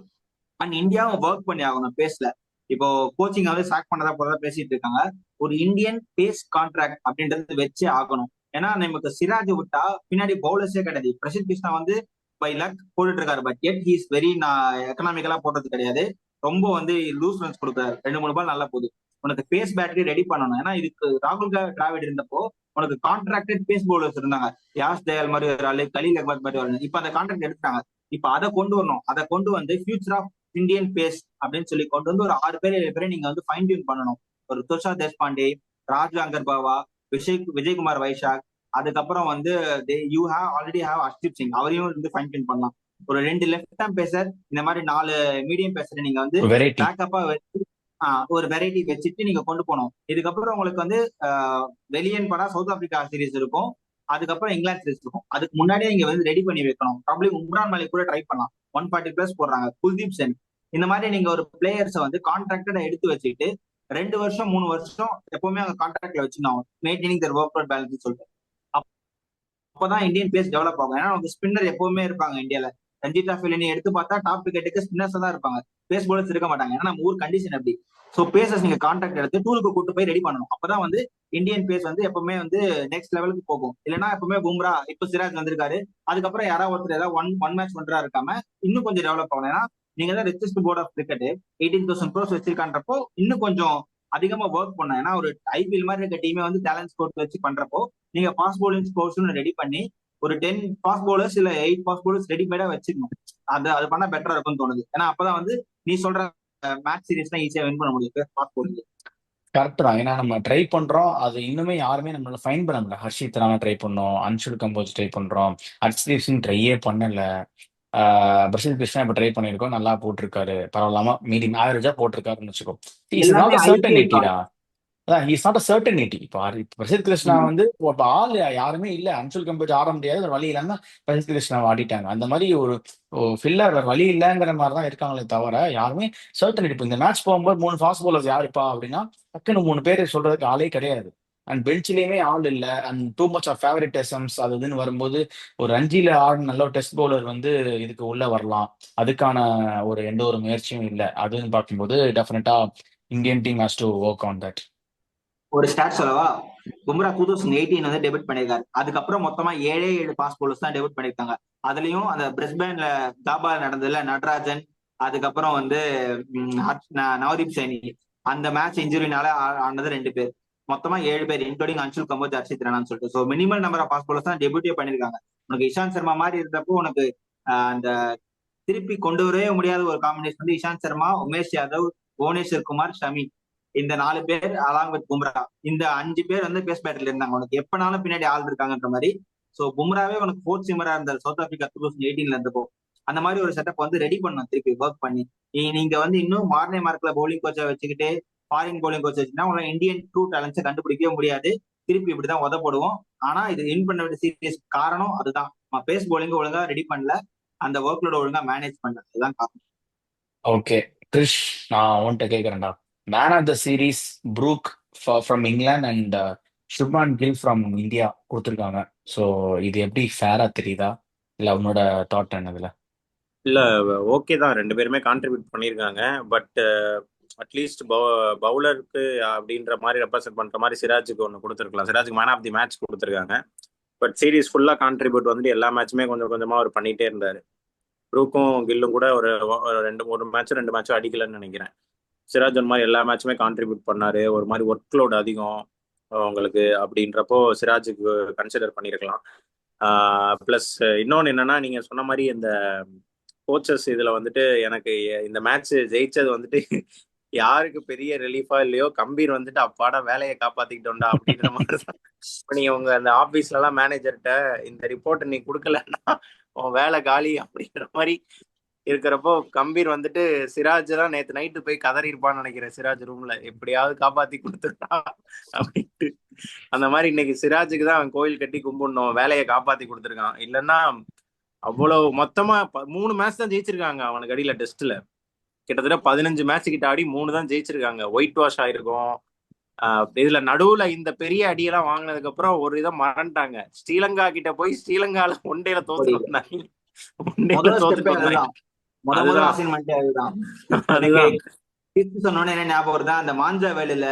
அண்ட் இந்தியாவும் ஒர்க் பண்ணி ஆகணும் பேஸ்ல. இப்போ கோச்சிங் வந்து சாக் பண்ணதா போறதா பேசிட்டு இருக்காங்க. ஒரு இந்தியன் பேஸ் கான்ட்ராக்ட் அப்படின்றது வச்சே ஆகணும். ஏன்னா நமக்கு சிராஜ் விட்டா பின்னாடி பவுலர்ஸே கிடையாது. பிரசித் கிருஷ்ணா வந்து பை லக் போட்டுட்டு இருக்காரு. பட் எட் ஹீஸ் வெரி எக்கனாமிக்கலா போடுறது கிடையாது. ரொம்ப வந்து லூஸ் ரன்ஸ் கொடுக்குறாரு. 2-3 பால் நல்லா போகுது. உனக்கு பேஸ் பேட்டரி ரெடி பண்ணணும். ஏன்னா இதுக்கு ராகுல் டிராவிட் இருந்தப்போ உனக்கு கான்ட்ராக்டட் பேஸ் பவுலர்ஸ் இருந்தாங்க. யாஷ் தயால் மாதிரி ஒரு ஆளு, கலீல் அகமத் மாதிரி ஒரு ஆளு. இப்ப அந்த கான்ட்ராக்ட் எடுத்துட்டாங்க. இப்ப அதை கொண்டு வரணும். அதை கொண்டு வந்து ஃபியூச்சர் ஆஃப் இந்தியன் பேஸ் அப்படின்னு சொல்லி கொண்டு வந்து ஒரு 6 பேர் 7 பேரை நீங்க வந்து ஃபைன் டியூன் பண்ணணும். ஒரு துஷார் தேஷ்பாண்டே, ராஜு அங்கர்பாவா, விஜய்குமார் வைஷாக், அதுக்கப்புறம் வந்து you have already have Arshdeep Singh, அவரையும் வந்து ஃபைன் டியூன் பண்ணலாம். ஒரு 2 லெஃப்ட் ஹேம் பேசர், இந்த மாதிரி 4 மீடியம் பேசர் நீங்க வந்து வெரைட்டி. பேக்கப்பா வச்சு ஒரு வெரைட்டி வச்சுட்டு நீங்க கொண்டு போனோம். இதுக்கப்புறம் உங்களுக்கு வந்து வெளியேன்னு பண்ணா சவுத் ஆப்பிரிக்கா சீரிஸ் இருக்கும். அதுக்கப்புறம் இங்கிலாந்து சீரிஸ் இருக்கும். அதுக்கு முன்னாடியே இங்க வந்து ரெடி பண்ணி வைக்கணும். ப்ராப்ளம் உம்ரான் மாலிக் கூட ட்ரை பண்ணலாம். 140+ போடுறாங்க. குல்தீப் சென், இந்த மாதிரி நீங்க ஒரு பிளேயர்ஸை வந்து கான்ட்ராக்டட எடுத்து வச்சுக்கிட்டு 2 வருஷம் 3 வருஷம் எப்பவுமே அங்க கான்ட்ராக்ட்ல வச்சுக்கணும். மெயின்டைனிங் தர் ஒர்க் அவுட் பேலன்ஸ் சொல்லிட்டு. அப்பதான் இந்தியன் பேஸ் டெவலப் ஆகும். ஏன்னா நமக்கு ஸ்பின்னர் எப்பவுமே இருப்பாங்க இந்தியால. ரஞ்சி டிராஃபில நீ எடுத்து பார்த்தா டாப் விக்கெட்டுக்கு ஸ்பின்னர்ஸ் தான் இருப்பாங்க. பேஸ் பவுலர்ஸ் இருக்க மாட்டாங்க. ஏன்னா நம்ம ஊர் கண்டிஷன் அப்படி. ஸோ பேசஸ் நீங்க கான்ட்ராக்ட் எடுத்து டூருக்கு கூட்டு போய் ரெடி பண்ணணும். அப்பதான் வந்து இந்தியன் பேஸ் வந்து எப்பவுமே வந்து நெக்ஸ்ட் லெவலுக்கு போகும். இல்லைன்னா எப்பவுமே பும்ரா, இப்ப சிராஜ் வந்திருக்காரு, அதுக்கப்புறம் யாராவது ஒருத்தர் ஏதாவது ஒன் மேட்ச் பண்றா இருக்காம இன்னும் கொஞ்சம் டெவலப் ஆகணும். ஏன்னா நீங்க தான் richest board of cricket 18,000 crores வச்சிருக்கான்றப்போ இன்னும் கொஞ்சம் அதிகமா ஒர்க் பண்ண. ஏன்னா ஒரு ஐபிஎல் மாதிரி இருக்க டீமே வந்து டேலண்ட் ஸ்கோர் வச்சு பண்றப்போ நீங்க ஃபாஸ்ட் பவுலிங் ஸ்கோர்ஸ் ரெடி பண்ணி ஒரு 10 ஃபாஸ்ட் பவுலர்ஸ் இல்ல 8 ஃபாஸ்ட் பவுலர்ஸ் ரெடிமேடா வச்சுக்கணும். அது பண்ணா பெட்டரா இருக்கும்னு தோணுது. ஏன்னா அப்பதான் வந்து நீ சொல்ற மேட்ச் சீரிஸ்லாம் ஈஸியா வின் பண்ண முடியும் ஃபாஸ்ட் பவுலிங். கரெக்ட் தான். ஏன்னா நம்ம ட்ரை பண்றோம், அது இன்னுமே யாருமே நம்மளால ஃபைன் பண்ண முடியல. ஹர்ஷித் ராணா ட்ரை பண்ணோம், அன்ஷுல் கம்போஜ் ட்ரை பண்றோம், ஹர்ஷ்தீப் சிங் ட்ரையே பண்ணல. பிரசித் கிருஷ்ணா இப்ப ட்ரை பண்ணிருக்கோம், நல்லா போட்டிருக்காரு, பரவாயில்லாம மீடியம் ஆவரேஜா போட்டிருக்காருன்னு வச்சுக்கோ. இஸ் எல்லாமே நாட் அ ஐபிஎல் சர்டனிட்டிடா. அதான் இஸ் நாட் அ சர்டனிட்டி. இப்போ பிரசித் கிருஷ்ணா வந்து இப்ப ஆள் யாருமே இல்ல, அன்சுல் கம்போஜ் ஆட முடியாது, ஒரு வழி இல்லாம பிரசித் கிருஷ்ணா ஆடிட்டாங்க. அந்த மாதிரி ஒரு ஃபில்லர் வேற வழி இல்லைங்கிற மாதிரி தான் இருக்காங்களே தவிர யாருமே சர்டனிட்டி. இப்போ இந்த மேட்ச் போகும்போது 3 ஃபாஸ்ட் பவுலர்ஸ் யாருப்பா அப்படின்னா டக்குன்னு 3 பேர் சொல்றதுக்கு ஆளே கிடையாது. அண்ட் பெஞ்சிலேயுமே ஆள் இல்ல. அண்ட் டூ மச் ஆஃப் ஃபேவரட்டிசம்ஸ் அது இதுன்னு வரும்போது ஒரு ரஞ்சில ஆடின நல்ல ஒரு டெஸ்ட் பவுலர் வந்து இதுக்கு உள்ள வரலாம், அதுக்கான எந்த ஒரு முயற்சியும் இல்லை. அதுன்னு பார்க்கும்போது டெஃபினட்டா Indian team has to work on that. ஒரு ஸ்டாட் சொல்லவா? பும்ரா 2018 வந்து டெபியூட் பண்ணிருக்காரு. அதுக்கப்புறம் மொத்தமா 7 ஃபாஸ்ட் பவுலர்ஸ் தான் டெபியூட் பண்ணிருக்காங்க. அதுலயும் அந்த பிரிஸ்பேன்ல தாபா நடந்ததுல நடராஜன், அதுக்கப்புறம் வந்து நவதீப் சைனி, அந்த மேட்ச் இன்ஜுரினால ஆனது 2 பேர். மொத்தமா 7 பேர் இன்க்ளூடிங் அன்சுல் கம்போஜ், ஹர்ஷித் ராணான்னு சொல்லிட்டு. So minimal number of fast bowlers தான் டெபியூட்டே பண்ணிருக்காங்க. உனக்கு இஷாந்த் சர்மா மாதிரி இருந்தப்போ உனக்கு அந்த திருப்பி கொண்டு வரவே முடியாத ஒரு காம்பினேஷன் வந்து இஷாந்த் சர்மா, உமேஷ் யாதவ், புவனேஸ்வர் குமார், ஷமி, இந்த 4 பேர் அலாங் வித் பும்ரா. இந்த 5 பேர் வந்து பேஸ் பேட்டர்ல இருந்தாங்க. உனக்கு எப்பனாலும் பின்னாடி ஆள் இருக்காங்கன்ற மாதிரி. சோ பும்ராவே உனக்கு ஃபோர்த் சிம்மரா இருந்தார் சவுத் ஆப்பிரிக்கா 2018 இருந்தப்போ. அந்த மாதிரி ஒரு செட்டப் வந்து ரெடி பண்ணும் திருப்பி ஒர்க் பண்ணி. நீங்க வந்து இன்னும் மார்னே மார்க்ல பவுலிங் கோச்சை வச்சுக்கிட்டு ஃபாரின் பவுலிங் கோச் வச்சுன்னா உங்களை இந்தியன் ட்ரூ டேலண்ட்ஸை கண்டுபிடிக்கவே முடியாது. திருப்பி இப்படிதான் உதப்படுவோம். ஆனா இது வின் பண்ண வேண்டிய சீரியஸ் காரணம் அதுதான். பேஸ் பவுலிங் ஒழுங்கா ரெடி பண்ணல, அந்த ஒர்க் லோட ஒழுங்கா மேனேஜ் பண்ணல. அதுதான் காரணம். ஓகே கிரிஷ், நான் உன்கிட்ட கேட்கறேன்டா. Man of the series Brook from England and Shubman Gill from India கொடுத்துருக்காங்க. ஸோ இது எப்படி ஃபேரா தெரியுதா, இல்லை உன்னோட தாட் என்னதுல? இல்ல, ஓகே தான், ரெண்டு பேருமே கான்ட்ரிபியூட் பண்ணியிருக்காங்க. பட் அட்லீஸ்ட் பவுலருக்கு அப்படின்ற மாதிரி ரெப்ரசென்ட் பண்ற மாதிரி சிராஜுக்கு ஒன்று கொடுத்துருக்கலாம். சிராஜுக்கு மேன் ஆஃப் தி மேட்ச் கொடுத்துருக்காங்க. பட் சீரீஸ் ஃபுல்லா கான்ட்ரிபியூட் வந்துட்டு எல்லா மேட்சுமே கொஞ்சம் கொஞ்சமா அவர் பண்ணிட்டே இருந்தாரு. ப்ரூக்கும் கில்லும் கூட ஒரு மேட்ச் ரெண்டு மேட்சும் அடிக்கலன்னு நினைக்கிறேன். சிராஜ் ஒரு மாதிரி எல்லா மேட்சுமே கான்ட்ரிபியூட் பண்ணாரு. ஒரு மாதிரி ஒர்க் லோட் அதிகம் உங்களுக்கு அப்படின்றப்போ சிராஜுக்கு கன்சிடர் பண்ணியிருக்கலாம். ப்ளஸ் இன்னொன்று என்னன்னா, நீங்க சொன்ன மாதிரி இந்த கோச்சஸ் இதுல வந்துட்டு எனக்கு இந்த மேட்ச் ஜெயிச்சது வந்துட்டு யாருக்கு பெரிய ரிலீஃபா இல்லையோ, கம்பீர் வந்துட்டு அப்பாடா வேலையை காப்பாத்திக்கிட்டோம்டா அப்படின்ற மாதிரி தான். இப்ப நீங்க உங்க அந்த ஆபீஸ்ல எல்லாம் மேனேஜர்கிட்ட இந்த ரிப்போர்ட் நீ கொடுக்கலன்னா உன் வேலை காலி அப்படின்ற மாதிரி இருக்கிறப்போ, கம்பீர் வந்துட்டு சிராஜ் தான் நேத்து நைட்டு போய் கதறி இருப்பான்னு நினைக்கிறேன். சிராஜ் ரூம்ல எப்படியாவது காப்பாத்தி கொடுத்துட்டா அப்படின்ட்டு. அந்த மாதிரி இன்னைக்கு சிராஜுக்கு தான் அவன் கோயில் கட்டி கும்பிடணும், வேலையை காப்பாத்தி கொடுத்துருக்கான். இல்லைன்னா அவ்வளவு மொத்தமா 3 மேட்ச் தான் ஜெயிச்சிருக்காங்க அவனுக்கு அடியில டெஸ்ட்ல. கிட்டத்தட்ட 15 மேட்ச் கிட்ட ஆடி 3 தான் ஜெயிச்சிருக்காங்க. ஒயிட் வாஷ் ஆயிருக்கும். இதுல நடுவுல இந்த பெரிய அடியெல்லாம் வாங்கினதுக்கு அப்புறம் ஒரு இதை மறந்துட்டாங்க. ஸ்ரீலங்கா கிட்ட போய் ஸ்ரீலங்கால ஒன்டேல தோத்துட்டு வந்தாங்க. ஒன்டேல முதல் தோத்துட்டு ஸ்டெப்பே வந்தாங்க. அதுதான். முதல் அதுதான் அசைன்மெண்ட் அதுதான். எனக்கு அதுதான் கிறிஸ்து சொன்னோன்னே என்ன ஞாபகம் வருதா, அந்த மாஞ்சா வேலையில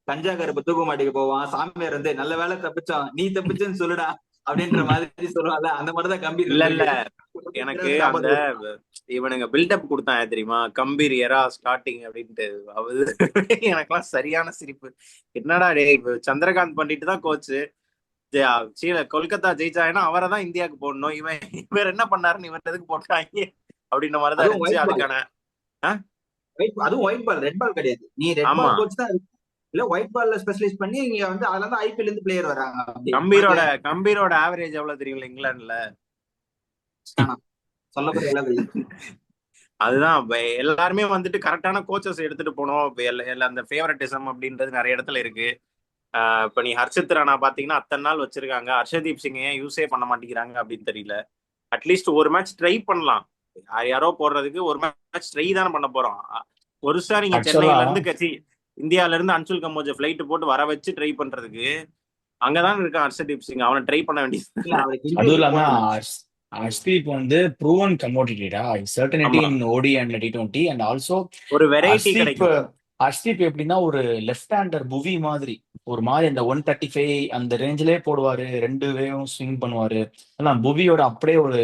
கஞ்சா கருப்பு தூக்கு மாட்டிக்கு போவான், சாமியார் வந்து நல்ல வேலை தப்பிச்சோம், நீ தப்பிச்சேன்னு சொல்லுடா அப்படின்ற மாதிரி சொல்லுவாங்க. அந்த மாதிரிதான் கம்பீர் இல்ல இல்ல இருந்திருக்கு. எனக்கு அந்த இவனுங்க பில்டப் கொடுத்தாங்க தெரியுமா, கம்பீர் எரா ஸ்டார்டிங் அப்படின்ட்டு. அது எனக்கெல்லாம் சரியான சிரிப்பு. என்னடா டே, சந்திரகாந்த் பண்ணிட்டு தான் கோச்சு. கொல்கத்தா ஜெயிச்சாங்கன்னா அவரை தான் இந்தியாவுக்கு போடணும், இவர் என்ன பண்ணாருன்னு இவர் எதுக்கு போட்டாங்க அப்படின்ற மாதிரிதான் அதுவும் இருந்துச்சு. ஒயிட் பால், அதுக்கான அதுவும் ஒயிட் பால், ரெட் பால் கிடையாது. நீ ரெட் ஆமா, பால் கோச் தான் இருக்கு. இல்ல ஒயிட் பால்ல ஸ்பெஷலைஸ் பண்ணி இங்க வந்து அதுல இருந்து ஐபிஎல் இருந்து பிளேயர் வராங்க. அப்படி கம்பீரோட ஆவரேஜ் எவ்வளவு தெரியுங்களா இங்கிலாந்துல? சொல்லக்கூடிய அளவு இல்லை. அதுதான் எல்லாருமே வந்துட்டு கரெக்டான கோச்சஸ் எடுத்துட்டு போனோம். அந்த ஃபேவரட்டிசம் அப்படின்றது நிறைய இடத்துல இருக்கு. இப்ப நீ ஹர்ஷித் ராணா பாத்தீங்கன்னா அத்தனை நாள் வச்சிருக்காங்க. ஹர்ஷதீப் சிங் ஏன் யூஸே பண்ண மாட்டேங்கிறாங்க அப்படின்னு தெரியல. அட்லீஸ்ட் ஒரு மேட்ச் ட்ரை பண்ணலாம். யாரோ போடுறதுக்கு ஒரு மேட்ச் ட்ரை தானே பண்ண போறோம். ஒருசா நீங்க சென்னையில இருந்து இந்தியால இருந்து அன்சுல் கம்போஜ் ஃபிளைட் போட்டு வர வச்சு ட்ரை பண்றதுக்கு அங்கதான் இருக்கான் ஹர்ஷதீப் சிங். அவனை ட்ரை பண்ண வேண்டியது. அதுவும் இல்லாம ஹர்ஷ்தீப் வந்து ப்ரூவன் கமோடிட்டிடா, சர்டனிட்டி இன் ஓடி அண்ட் T20 அண்ட் ஆல்சோ ஒரு வெரைட்டி கிடைக்கும். ஹர்ஷ்தீப் எப்படின்னா ஒரு லெஃப்ட் ஹேண்டர் புவி மாதிரி, ஒரு மாதிரி அந்த 135 அந்த ரேஞ்சிலே போடுவாரு, ரெண்டு வேவும் ஸ்விங் பண்ணுவாரு. எல்லாம் புவியோட அப்படியே ஒரு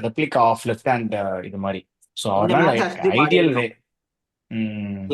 ரெப்ளிகா ஆஃப் லெஃப்ட் ஹேண்ட் இது மாதிரி. ஸோ அதனால ஐடியல் வே.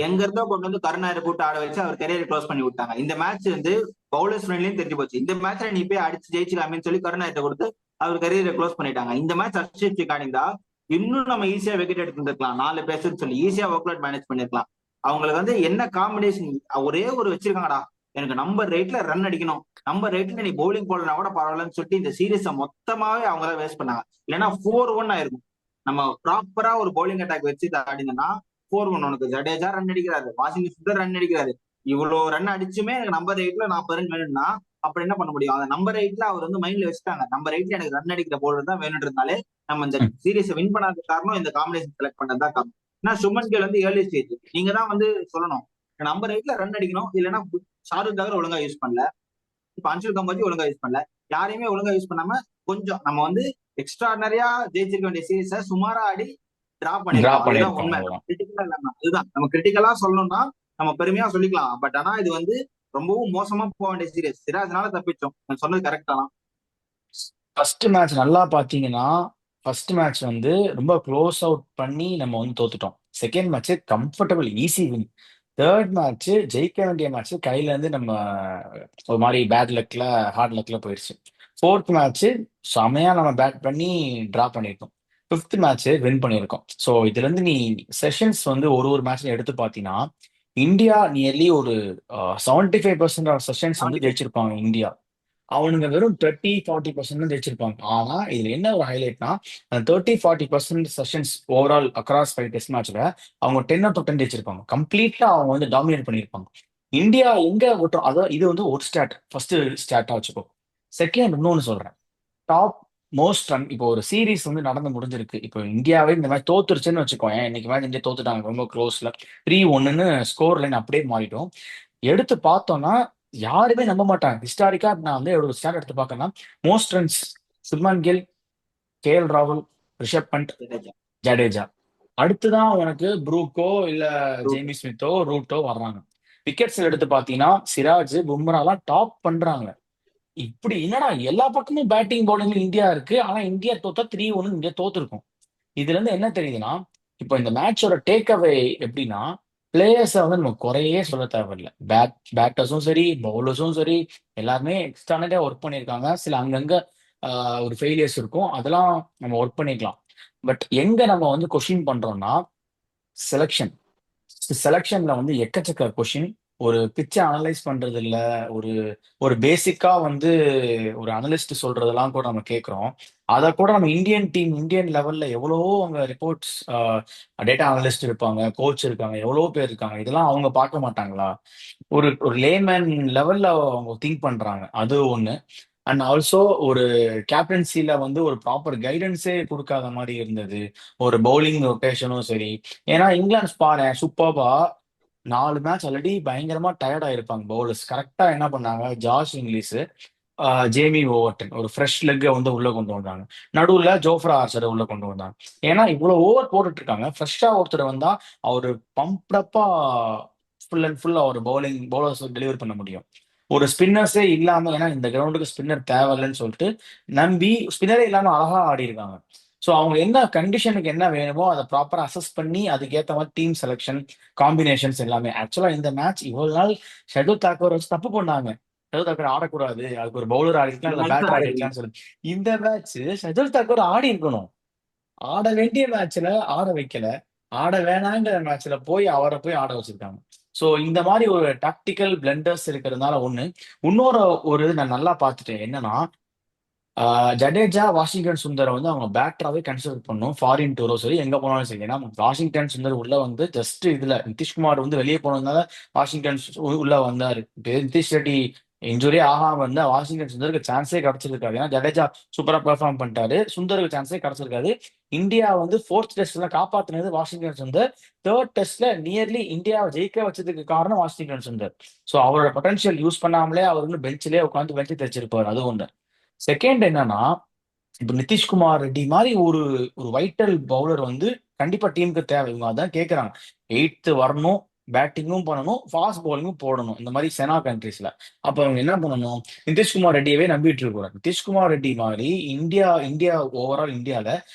எங்க இருந்தோ கொண்டு வந்து கருணாயிர கூட்டு ஆட வச்சு அவர் கரியரை க்ளோஸ் பண்ணி விட்டாங்க. இந்த மேட்ச் வந்து பவுலர்ஸ் ஃப்ரெண்ட்லியும் தெரிஞ்சு போச்சு. இந்த மேட்ச்ல நீ போய் அடிச்சு ஜெயிச்சிடலாமேன்னு சொல்லி கருணாயிரத்தை கொடுத்து அவர் கரியரை க்ளோஸ் பண்ணிட்டாங்க. இந்த மேட்ச் அர்ஷித் காணிந்தா இன்னும் நம்ம ஈஸியா விக்கெட் எடுத்துருக்கலாம், 4 பேசன்னு சொல்லி ஈஸியா ஒர்க் அவுட் மேனேஜ் பண்ணிருக்கலாம். அவங்களுக்கு வந்து என்ன காம்பினேஷன், ஒரே ஒரு வச்சிருக்காங்கடா, எனக்கு நம்பர் 8ல ரன் அடிக்கணும், நம்பர் 8ல நீ பவுலிங் போடலாம் கூட பரவாயில்லன்னு சொல்லிட்டு இந்த சீரீஸை மொத்தமாவே அவங்க தான் வேஸ்ட் பண்ணாங்க. இல்லைன்னா 4-1 ஆயிருக்கும். நம்ம ப்ராப்பரா ஒரு பவுலிங் அட்டாக் வச்சு ஆடினா 4-1. உனக்கு ஜடேஜா ரன் அடிக்கிறாரு, வாஷிங்டன் சுந்தர் ரன் அடிக்கிறாரு, இவ்வளவு ரன் அடிச்சுமே எனக்கு நம்பர் 8ல 40 ரன் வேணும்னா அப்புறம் என்ன பண்ண முடியும்? அந்த நம்பர் 8ல அவர் வந்து மைண்ட்ல வச்சுட்டாங்க, நம்பர் 8ல எனக்கு ரன் அடிக்கிற பவுலர் தான் வேணும்ன்றதுனாலே நம்ம இந்த சீரீஸை வின் பண்ணாத காரணம் இந்த காம்பினேஷன் செலக்ட் பண்ணதான் காரணம். ஏன்னா சுமன் கில் வந்து ஏர்லி ஸ்டேஜ், நீங்க தான் வந்து சொல்லணும் நம்பர் 8ல ரன் அடிக்கணும். இல்லைன்னா ஷாருக் தகர் ஒழுங்கா யூஸ் பண்ணல, இப்ப அன்சுல் கம்போஜ் ஒழுங்கா யூஸ் பண்ணல, யாரையுமே ஒழுங்கா யூஸ் பண்ணாம கொஞ்சம் நம்ம வந்து எக்ஸ்ட்ராடனரியா ஜெயிச்சிருக்க வேண்டிய சீரீஸை சுமாரா ஆடி டிரா பண்ணிருக்கோம். அதுதான் உண்மை. கிரிட்டிக்கலா இல்லாம அதுதான் நம்ம கிரிட்டிக்கலா சொல்லணும்னா நம்ம பெருமையா சொல்லிக்கலாம். பட் ஆனா இது வந்து ரொம்பவும் மோசமா போக வேண்டிய சீரியஸ். சிராஜ்னால தப்பிச்சோம், நான் சொன்னது கரெக்ட் தான். ஃபர்ஸ்ட் மேட்ச் நல்லா பாத்தீங்கன்னா, ஃபர்ஸ்ட் மேட்ச் வந்து ரொம்ப க்ளோஸ் அவுட் பண்ணி நம்ம வந்து தோத்துட்டோம். Second match comfortable easy win. Third match ஜெயிக்க வேண்டிய மேட்ச் கையில இருந்து நம்ம ஒரு மாதிரி பேட் லக்ல ஹார்ட் லக்ல போயிடுச்சு. ஃபோர்த் மேட்ச் செமையா நம்ம பேட் பண்ணி டிரா பண்ணியிருக்கோம். ஃபிஃப்த் மேட்ச் வின் பண்ணியிருக்கோம். ஸோ இதுல இருந்து நீ செஷன்ஸ் வந்து ஒரு மேட்ச்ல எடுத்து பார்த்தீங்கன்னா, இந்தியா நியர்லி ஒரு 75% ஆஃப் செஷன்ஸ் வந்து ஜெயிச்சிருப்பாங்க இந்தியா. அவனுங்க வெறும் 30-40% தான் ஜெயிச்சிருப்பாங்க. ஆனா இதுல என்ன ஒரு ஹைலைட்னா, அந்த 30-40% செஷன்ஸ் ஓவரால் அக்ராஸ் 5 டெஸ்ட் மேட்ச்ல அவங்க 10 out of 10 ஜெயிச்சிருப்பாங்க. கம்ப்ளீட்டா அவங்க வந்து டாமினேட் பண்ணியிருப்பாங்க. இந்தியா எங்க விட்டோம், அதாவது இது வந்து ஒரு ஸ்டாட், ஃபர்ஸ்ட் ஸ்டாட்டா வச்சுக்கோ. செகண்ட் இன்னொன்னு சொல்றேன், டாப் மோஸ்ட் ரன் இப்போ ஒரு சீரிஸ் வந்து நடந்து முடிஞ்சிருக்கு. இப்போ இந்தியாவே இந்த மாதிரி தோத்துருச்சுன்னு வச்சுக்கோங்க, இன்னைக்கு மேட்ச் இந்தியா தோத்துட்டாங்க ரொம்ப க்ளோஸ்ல 3-1ன்னு ஸ்கோர் லைன் அப்படியே மாறிடும். எடுத்து பார்த்தோம்னா யாருமே நம்ப மாட்டாங்க. ஹிஸ்டாரிக்கா நான் வந்து ஒரு ஸ்டார்ட் எடுத்து பார்க்கறேன்னா, most runs Shubman Gill, KL ராகுல், ரிஷப் பண்ட், ஜடேஜா. அடுத்துதான் உனக்கு ப்ரூக்கோ இல்ல ஜேமி ஸ்மித்தோ ரூட்டோ வர்றாங்க. விக்கெட்ஸ் எடுத்து பார்த்தீங்கன்னா சிராஜ், பும்ராலாம் டாப் பண்றாங்க. இப்படி என்னடா எல்லா பக்கமும் பேட்டிங் பவுலிங்ல இந்தியா இருக்கு. ஆனா இந்தியா தோத்தா 3-1 இந்தியா தோத்துருக்கும். இதுல இருந்து என்ன தெரியுதுன்னா, இப்போ இந்த மேட்சோட டேக் அவே எப்படின்னா, பிளேயர்ஸை வந்து நம்ம குறையே சொல்ல தேவையில்லை. பேட்டர்ஸும் சரி, பவுலர்ஸும் சரி, எல்லாருமே எக்ஸ்ட்ரானடா ஒர்க் பண்ணியிருக்காங்க. சில அங்கங்க ஒரு ஃபெயிலியர்ஸ் இருக்கும். அதெல்லாம் நம்ம ஒர்க் பண்ணிக்கலாம். பட் எங்க நம்ம வந்து கொஸ்டின் பண்றோம்னா செலெக்ஷன். செலெக்ஷன்ல வந்து எக்கச்சக்க கொஷின். ஒரு பிச்சை அனலைஸ் பண்றது இல்ல. ஒரு ஒரு பேசிக்கா வந்து ஒரு அனலிஸ்ட் சொல்றதெல்லாம் கூட நம்ம கேட்கிறோம். அத கூட நம்ம இந்தியன் டீம், இந்தியன் லெவல்ல எவ்வளவோ அங்க ரிப்போர்ட்ஸ், டேட்டா அனலிஸ்ட் இருப்பாங்க, கோச் இருக்காங்க, எவ்வளவோ பேர் இருக்காங்க. இதெல்லாம் அவங்க பார்க்க மாட்டாங்களா? ஒரு ஒரு லேமேன் லெவல்ல அவங்க திங்க் பண்றாங்க. அது ஒண்ணு. அண்ட் ஆல்சோ ஒரு கேப்டன்சில வந்து ஒரு ப்ராப்பர் கைடன்ஸே கொடுக்காத மாதிரி இருந்தது. ஒரு பவுலிங் ரொட்டேஷனும் சரி. ஏன்னா இங்கிலாந்து பாரேன் சூப்பர்பா 4 மேட்ச் ஆல்ரெடி பயங்கரமா டயர்ட் ஆயிருப்பாங்க பவுலர்ஸ். கரெக்டா என்ன பண்ணாங்க, ஜாஷ் இங்கிலீஷ், ஜேமி ஓவர்டன் ஒரு ஃப்ரெஷ் லெக்கை வந்து உள்ள கொண்டு வந்தாங்க. நடுவுல ஜோஃப்ரா ஆர்ச்சரை உள்ள கொண்டு வந்தாங்க. ஏன்னா இவ்வளவு ஓவர் போட்டுட்டு இருக்காங்க, ஃப்ரெஷ்ஷா ஒருத்தர் வந்தா அவரு பம்ப்டப்பா ஃபுல் அண்ட் ஃபுல் அவர் பவுலர்ஸ் டெலிவர் பண்ண முடியும். ஒரு ஸ்பின்னர்ஸே இல்லாம, ஏன்னா இந்த கிரவுண்டுக்கு ஸ்பின்னர் தேவையில்லைன்னு சொல்லிட்டு நம்பி ஸ்பின்னரே இல்லாம அழகா ஆடி இருக்காங்க. ஸோ அவங்க என்ன கண்டிஷனுக்கு என்ன வேணுமோ அதை ப்ராப்பரா அசஸ் பண்ணி அதுக்கேற்ற மாதிரி டீம் செலெக்ஷன், காம்பினேஷன்ஸ் எல்லாமே. ஆக்சுவலா இந்த மேட்ச் இவ்வளவு நாள் ஷெட்யூல் தாக்கர் வச்சு தப்பு பண்ணாங்க. ஷெட்யூல் தாக்கர் ஆடக்கூடாது, அதுக்கு ஒரு பவுலர் ஆடிருக்கலாம் இந்த இல்ல மேட்ச் பேட்டர் ஆடுறீங்க. ஆடிருக்கலாம்னு சொல்லி. இந்த மேட்ச் ஷெட்யூல் தாக்கர் ஆடி இருக்கணும். ஆட வேண்டிய மேட்ச்ல ஆட வைக்கல. ஆட வேணாங்கிற மேட்ச்ல போய் அவரை போய் ஆட வச்சிருக்காங்க. சோ இந்த மாதிரி ஒரு டாக்டிக்கல் பிளண்டர்ஸ் இருக்கிறதுனால ஒண்ணு. இன்னொரு ஒரு இது நான் நல்லா பார்த்துட்டேன். என்னன்னா ஜடேஜா, வாஷிங்டன் சுந்தரை வந்து அவங்க பேட்டராவே கன்சிடர் பண்ணும். ஃபாரின் டூரோ சரி, எங்க போனாலும் சரி. ஏன்னா வாஷிங்டன் சுந்தர் உள்ள வந்து ஜஸ்ட் இதுல நிதிஷ்குமார் வந்து வெளியே போனதுனால வாஷிங்டன் உள்ள வந்தாரு. இப்ப நிதிஷ் ரெட்டி இன்ஜுரி ஆகாம இருந்தா வாஷிங்டன் சுந்தருக்கு சான்ஸே கிடைச்சிருக்காது. ஏன்னா ஜடேஜா சூப்பரா பெர்ஃபார்ம் பண்ணிட்டாரு, சுந்தருக்கு சான்ஸே கிடைச்சிருக்காது. இந்தியா வந்து ஃபோர்த் டெஸ்ட்ல காப்பாத்தினது வாஷிங்டன் சுந்தர். தேர்ட் டெஸ்ட்ல நியர்லி இந்தியாவை ஜெயிக்க வச்சதுக்கு காரணம் வாஷிங்டன் சுந்தர். சோ அவரோட பொட்டன்ஷியல் யூஸ் பண்ணாமலே அவர் வந்து பெஞ்சிலே உட்காந்து பெஞ்சு தைச்சிருப்பாரு. அது ஒண்ணு. செகண்ட் என்னன்னா, இப்ப நிதிஷ்குமார் ரெட்டி மாதிரி ஒரு ஒரு வைட்டல் பவுலர் வந்து கண்டிப்பா டீமுக்கு தேவை. இவங்க அதான் கேட்கறாங்க. எயித்து வரணும், பேட்டிங்கும் பண்ணணும், ஃபாஸ்ட் பவுலிங்கும் போடணும். இந்த மாதிரி செனா கண்ட்ரீஸ்ல. அப்ப அவங்க என்ன பண்ணணும்? நிதிஷ்குமார் ரெட்டியவே நம்பிட்டு இருக்க நிதிஷ்குமார் ரெட்டி மாதிரி இந்தியா இந்தியா ஓவரால் இந்தியால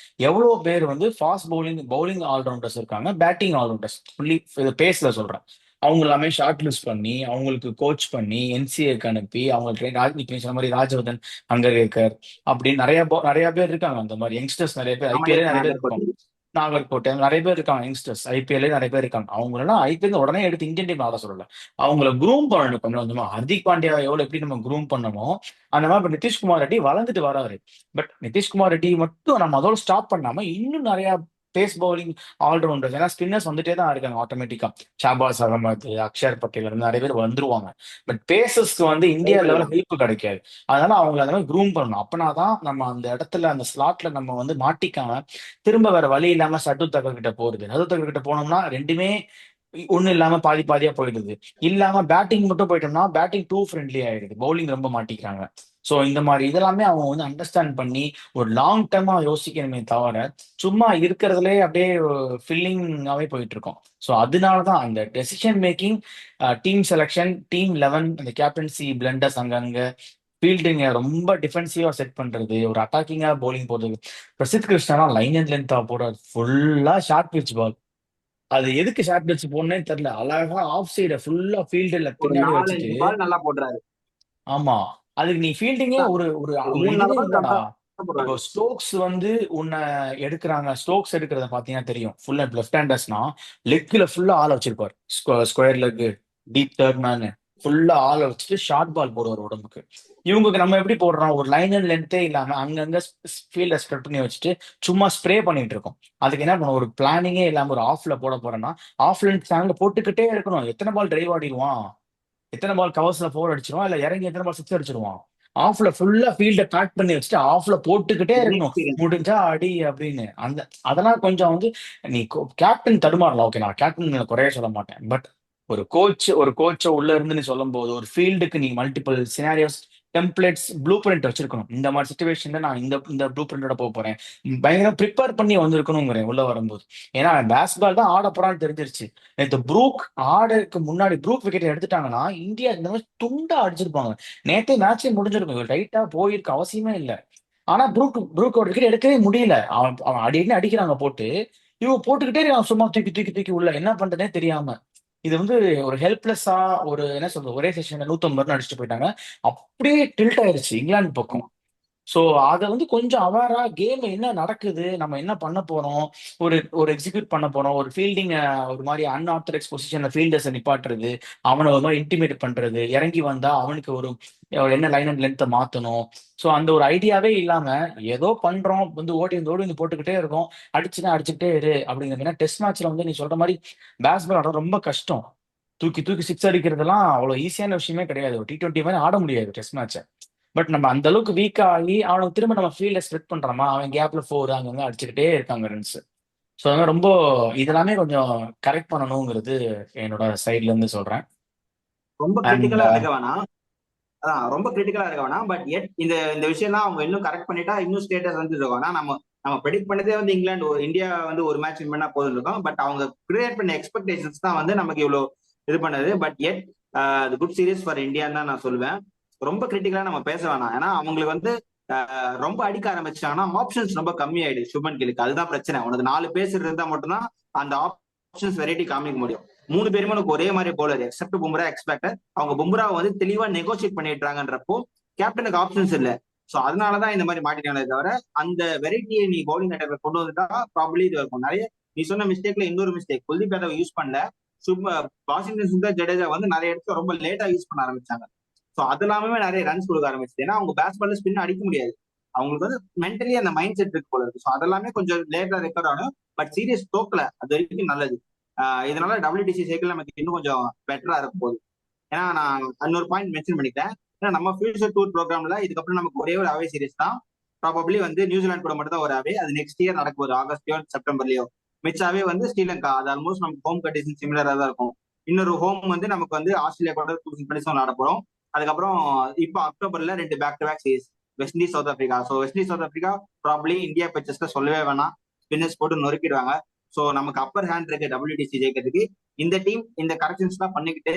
எவ்வளவு பேர் வந்து ஃபாஸ்ட் பவுலிங் ஆல்ரவுண்டர்ஸ் இருக்காங்க, பேட்டிங் ஆல்ரவுண்டர்ஸ் பேஸ்ல சொல்றேன். அவங்க எல்லாமே ஷார்ட் லிஸ்ட் பண்ணி அவங்களுக்கு கோச் பண்ணி என்சிஏக்கு அனுப்பி அவங்களுக்கு நீங்க சொன்ன மாதிரி ராஜவர்தன், அங்கரேக்கர் அப்படின்னு நிறைய பேர் இருக்காங்க. அந்த மாதிரி யங்ஸ்டர்ஸ் நிறைய பேர் ஐபிஎல்லே நிறைய பேர் இருக்கும். நாகர்கோவில். நாகர்கோட்டை நிறைய பேர் இருக்காங்க யங்ஸ்டர்ஸ். ஐபிஎல்லே நிறைய பேர் இருக்காங்க. அவங்களெல்லாம் ஐபிஎல் உடனே எடுத்து இந்தியன் டீம் ஆட சொல்லல. அவங்கள குரூம் பண்ணணும் கொஞ்சம் கொஞ்சமா. ஹர்திக் பாண்டியா எவ்வளவு எப்படி நம்ம குரூம் பண்ணமோ அந்த மாதிரி இப்ப நிதிஷ்குமார் ரெட்டி வளர்ந்துட்டு வராரு. பட் நிதிஷ்குமார் ரெட்டி மட்டும் நம்ம அதோட ஸ்டாப் பண்ணாம இன்னும் நிறைய பேஸ் பவுலிங் ஆல்ரவுண்டர்ஸ், ஏன்னா ஸ்பின்னர்ஸ் வந்துட்டே தான் இருக்காங்க ஆட்டோமேட்டிக்கா. ஷாபாஸ் அகமது, அக்ஷர் பட்டேல் இருந்து நிறைய பேர் வந்துருவாங்க. பட் பேசஸ்க்கு வந்து இந்தியா லெவல தேவையில்லை. ஹெல்ப் கிடைக்காது. அதனால அவங்களை அந்த மாதிரி க்ரூம் பண்ணணும். அப்பனாதான் நம்ம அந்த இடத்துல அந்த ஸ்லாட்ல நம்ம வந்து மாட்டிக்காம திரும்ப வேற வழி இல்லாம சட்டு தக்கர் கிட்ட போறது. சட்டு தக்கர் கிட்ட போனோம்னா ரெண்டுமே ஒண்ணு இல்லாம பாதி பாதியா போயிடுது. இல்லாம பேட்டிங் மட்டும் போயிட்டோம்னா பேட்டிங் டூ ஃப்ரெண்ட்லி ஆயிடுது, பவுலிங் ரொம்ப மாட்டிக்கிறாங்க. சோ இந்த மாதிரி இதெல்லாமே அவங்க வந்து அண்டர்ஸ்டாண்ட் பண்ணி ஒரு லாங் டேர்மா யோசிக்கணுமே தவிர சும்மா இருக்கிறதுலே அப்படியே ஃபில்லிங்காவே போயிட்டு இருக்கோம். ஸோ அதனாலதான் அந்த decision making, team selection, team 11, அந்த கேப்டன்சி பிளண்டர்ஸ் அங்கங்க, ஃபீல்டிங்க ரொம்ப டிஃபென்சிவா செட் பண்றது, ஒரு அட்டாக்கிங்கா பவுலிங் போடுறது. பிரசித் கிருஷ்ணா லைன் அண்ட் லென்த்தா போடுறாரு, ஃபுல்லா ஷார்ட் பிச் பால். அது எதுக்கு ஷார்ட் பிச் போடனே தெரியல. அழகா ஆஃப் சைட ஃபுல்லா ஃபீல்டுல ஒரு பின்னாடி வச்சுட்டு. 4-5 பால் நல்லா போடுறாரு. ஆமா. அதுக்கு நீ ஃபீல்டிங்கே ஒரு ஒரு ஒரு ஒரு 3-4 இதுவே பால் இல்லடா. கரெக்டா இப்போ போடுறாரு. ஸ்டோக்ஸ் வந்து உன்னை எடுக்கிறாங்க. ஸ்டோக்ஸ் எடுக்கிறத பாத்தீங்கன்னா தெரியும். ஃபுல் அண்ட் லெஃப்ட் ஹேண்டர்ஸ்னா லெக்ல ஃபுல்லா ஆள் வச்சிருப்பாரு. Square leg, deep third man, ஃபுல்லா ஆள் வச்சுட்டு ஷார்ட் பால் போடுவார் உடம்புக்கு. இவங்களுக்கு நம்ம எப்படி போடுறோம்? ஒரு லைன் அண்ட் லென்த்தே இல்லாம அங்கங்க ஃபீல்ட ஸ்ப்ரெட் பண்ணி வச்சுட்டு சும்மா ஸ்ப்ரே பண்ணிட்டு இருக்கோம். அதுக்கு என்ன பண்ணும்? ஒரு பிளானிங்கே இல்லாம ஒரு ஆஃப்ல போட போறேன்னா ஆஃப் லென்த் சேனல்ல போட்டுக்கிட்டே இருக்கணும். எத்தனை பால் டிரைவ் ஆடிடுவான், எத்தனை பால் கவர்ஸ்ல ஃபோர் அடிச்சிருவான், இல்ல இறங்கி எத்தனை பால் சிக்ஸ் அடிச்சிருவான். ஆஃப்ல ஃபுல்லா ஃபீல்ட பேக் பண்ணி வச்சுட்டு ஆஃப்ல போட்டுக்கிட்டே இருக்கணும். எக்ஸ்பீரியன்ஸ். முடிஞ்சா அடி அப்படின்னு அதெல்லாம் கொஞ்சம் வந்து நீ கேப்டன் தடுமாறலாம். ஓகே, நான் கேப்டன் குறைய சொல்ல மாட்டேன். பட் ஒரு கோச்சை உள்ள இருந்து நீ சொல்லும் போது ஒரு ஃபீல்டுக்கு நீ multiple scenarios, templates, blue print வச்சிருக்கணும். இந்த மாதிரி சுச்சுவேஷன்ல நான் இந்த இந்த ப்ளூ பிரிண்டோட போக போறேன். பயங்கர ப்ரிப்பேர் பண்ணி வந்திருக்கணுங்கிறேன் உள்ள வரும்போது. ஏன்னா பேஸ்பால் தான் ஆட போறான்னு தெரிஞ்சிருச்சு. நேற்று ப்ரூக் ஆடருக்கு முன்னாடி ப்ரூக் விக்கெட் எடுத்துட்டாங்கன்னா இந்தியா இந்த மாதிரி துண்டா அடிச்சிருப்பாங்க. நேத்தே மேட்சே முடிஞ்சிருக்கும். ரைட்டா போயிருக்க அவசியமே இல்லை. ஆனா ப்ரூக்கோட விக்கெட் எடுக்கவே முடியல. அவன் அவன் அடின்னு அடிக்கிறாங்க போட்டு. இவங்க போட்டுக்கிட்டே இருக்கான் சும்மா தூக்கி தூக்கி தூக்கி உள்ள. என்ன பண்றதே தெரியாம. இது வந்து ஒரு ஹெல்ப்லெஸ்ஸா, ஒரு என்ன சொல்றது, ஒரே செஷன்ல 150 ரன் அடிச்சுட்டு போயிட்டாங்க. அப்படியே டில்ட் ஆயிருச்சு இங்கிலாந்து பக்கம். சோ அத வந்து கொஞ்சம் அவேரா கேம் என்ன நடக்குது, நம்ம என்ன பண்ண போறோம், ஒரு ஒரு எக்ஸிக்யூட் பண்ண போறோம், ஒரு ஃபீல்டிங், ஒரு மாதிரி அன்ஆர்த்தடாக்ஸ் பொசிஷன்ல ஃபீல்டர்ஸை நிப்பாட்டுறது, அவனை ஒரு மாதிரி இன்டிமேட் பண்றது, இறங்கி வந்தா அவனுக்கு ஒரு என்ன லைன் அண்ட் லென்த்தை மாத்தணும். ஸோ அந்த ஒரு ஐடியாவே இல்லாம ஏதோ பண்றோம், வந்து ஓடி வந்து போட்டுக்கிட்டே இருக்கோம். அடிச்சுன்னா அடிச்சுக்கிட்டே இரு அப்படிங்கிறது. ஏன்னா டெஸ்ட் மேட்ச்ல வந்து நீ சொல்ற மாதிரி பேட்ஸ்பால் ஆட ரொம்ப கஷ்டம். தூக்கி தூக்கி சிக்ஸ் அடிக்கிறதுலாம் அவ்வளவு ஈஸியான விஷயமே கிடையாது. ஒரு T20 மாதிரி ஆட முடியாது டெஸ்ட் மேட்ச். பட் நம்ம அந்த அளவுக்கு வீக் ஆகி அவனுக்கு திரும்ப நம்ம ஃபீல்ட ஸ்ப்ரெட் பண்றோமா, அவன் கேப்ல ஃபோர் அங்கங்க அடிச்சுக்கிட்டே இருக்காங்க ரன்ஸ். ஸோ அதனால ரொம்ப இதெல்லாமே கொஞ்சம் கரெக்ட் பண்ணணுங்கிறது என்னோட சைட்ல இருந்து சொல்றேன். ரொம்ப அண்ட் கிரிட்டிக்கலா இருக்க வேணாம். அதான் ரொம்ப கிரிட்டிக்கலா இருக்க வேணாம். பட் இந்த இந்த விஷயம்லாம் அவங்க இன்னும் கரெக்ட் பண்ணிட்டா இன்னும் ஸ்டேட்டஸ் வந்து இருக்கும். ஆனா நம்ம நம்ம ப்ரெடிக்ட் பண்ணதே வந்து இந்தியா வந்து ஒரு மேட்ச் வின் பண்ணா போதும் இருக்கும். பட் அவங்க கிரியேட் பண்ண எக்ஸ்பெக்டேஷன்ஸ் தான் வந்து நமக்கு இவ்வளவு இது பண்ணது. பட் குட் சீரிஸ் ஃபார் இந்தியான்னு தான் நான் சொல்லுவேன். ரொம்ப கிரிட்டிக்கலா நம்ம பேச வேணாம். ஏன்னா அவங்களுக்கு வந்து ரொம்ப அடிக்க ஆரம்பிச்சாங்கன்னா ஆப்ஷன்ஸ் ரொம்ப கம்மி ஆயிடுது சுப்மன் கில்லுக்கு. அதுதான் பிரச்சனை. உனக்கு 4 பேர் இருந்தா மட்டும்தான் அந்த ஆப்ஷன்ஸ் வெரைட்டி காமிக்க முடியும். 3 பேருமே உனக்கு ஒரே மாதிரி போலர் எக்ஸப்ட் பும்ரா எக்ஸ்பெக்டர். அவங்க பும்ரா வந்து தெளிவா நெகோசியேட் பண்ணிட்டாங்கன்றப்போ கேப்டனுக்கு ஆப்ஷன்ஸ் இல்ல. சோ அதனாலதான் இந்த மாதிரி மாட்டிட்டாங்களே தவிர அந்த வெரைட்டியை நீ பவுலிங் அட்டாக்ல கொண்டு வந்துட்டா ப்ராப்ளி இது இருக்கும். நிறைய நீ சொன்ன மிஸ்டேக்ல இன்னொரு மிஸ்டேக், குல்தீப் யாதவ் யூஸ் பண்ணல. வாஷிங்டன் சுந்தர் ஜடேஜா வந்து நிறைய இடத்துல ரொம்ப லேட்டா யூஸ் பண்ண ஆரம்பிச்சாங்க. சோ அது எல்லாமே நிறைய ரன்ஸ் கொடுக்க ஆரம்பிச்சு. ஏன்னா அவங்க பேட்ஸ்பால்ல ஸ்பின் அடிக்க முடியாது. அவங்களுக்கு வந்து மென்டலி அந்த மைண்ட் செட் இருக்கு போல இருக்கு. ஸோ அதெல்லாமே கொஞ்சம் லேட்டா ரெக்கார்ட் ஆகும். பட் சீரியஸ் தோக்கல, அது வரைக்கும் நல்லது. இதனால WTC சைக்கிள் நமக்கு இன்னும் கொஞ்சம் பெட்டரா இருக்கும் போது. ஏன்னா நான் இன்னொரு பாயிண்ட் மென்ஷன் பண்ணிட்டேன். ஏன்னா நம்ம ஃபியூச்சர் டூர் ப்ரோக்ராம்ல இதுக்கப்புறம் நமக்கு ஒரே ஒரு அவே சீரிஸ் தான். ப்ராபப்ளி வந்து நியூசிலாந்து கூட மட்டும் தான் ஒரு அவே. அது நெக்ஸ்ட் இயர் நடக்க போகுது, ஆகஸ்ட்லயோ செப்டம்பர்லயோ. மிச்சாவே வந்து ஸ்ரீலங்கா. அது ஆல்மோஸ்ட் நமக்கு ஹோம் கண்டிஷன் சிமிலரா தான் இருக்கும். இன்னொரு ஹோம் வந்து நமக்கு வந்து ஆஸ்திரேலியா கூட 2027 ஆட போறோம். அதுக்கப்புறம் இப்போ அக்டோபர்ல 2 back to back series, West Indies South Africa. So West Indies South Africa probably India பிச்சர்ஸ்ல சொல்லவே வேணாம், ஸ்பின்னர்ஸ் போட்டு நொறுக்கிடுவாங்க. ஸோ நமக்கு அப்பர் ஹேண்ட் இருக்கு WTC ஜெயிக்கிறதுக்கு. இந்த டீம் இந்த கரெக்ஷன்ஸ் எல்லாம் பண்ணிக்கிட்டு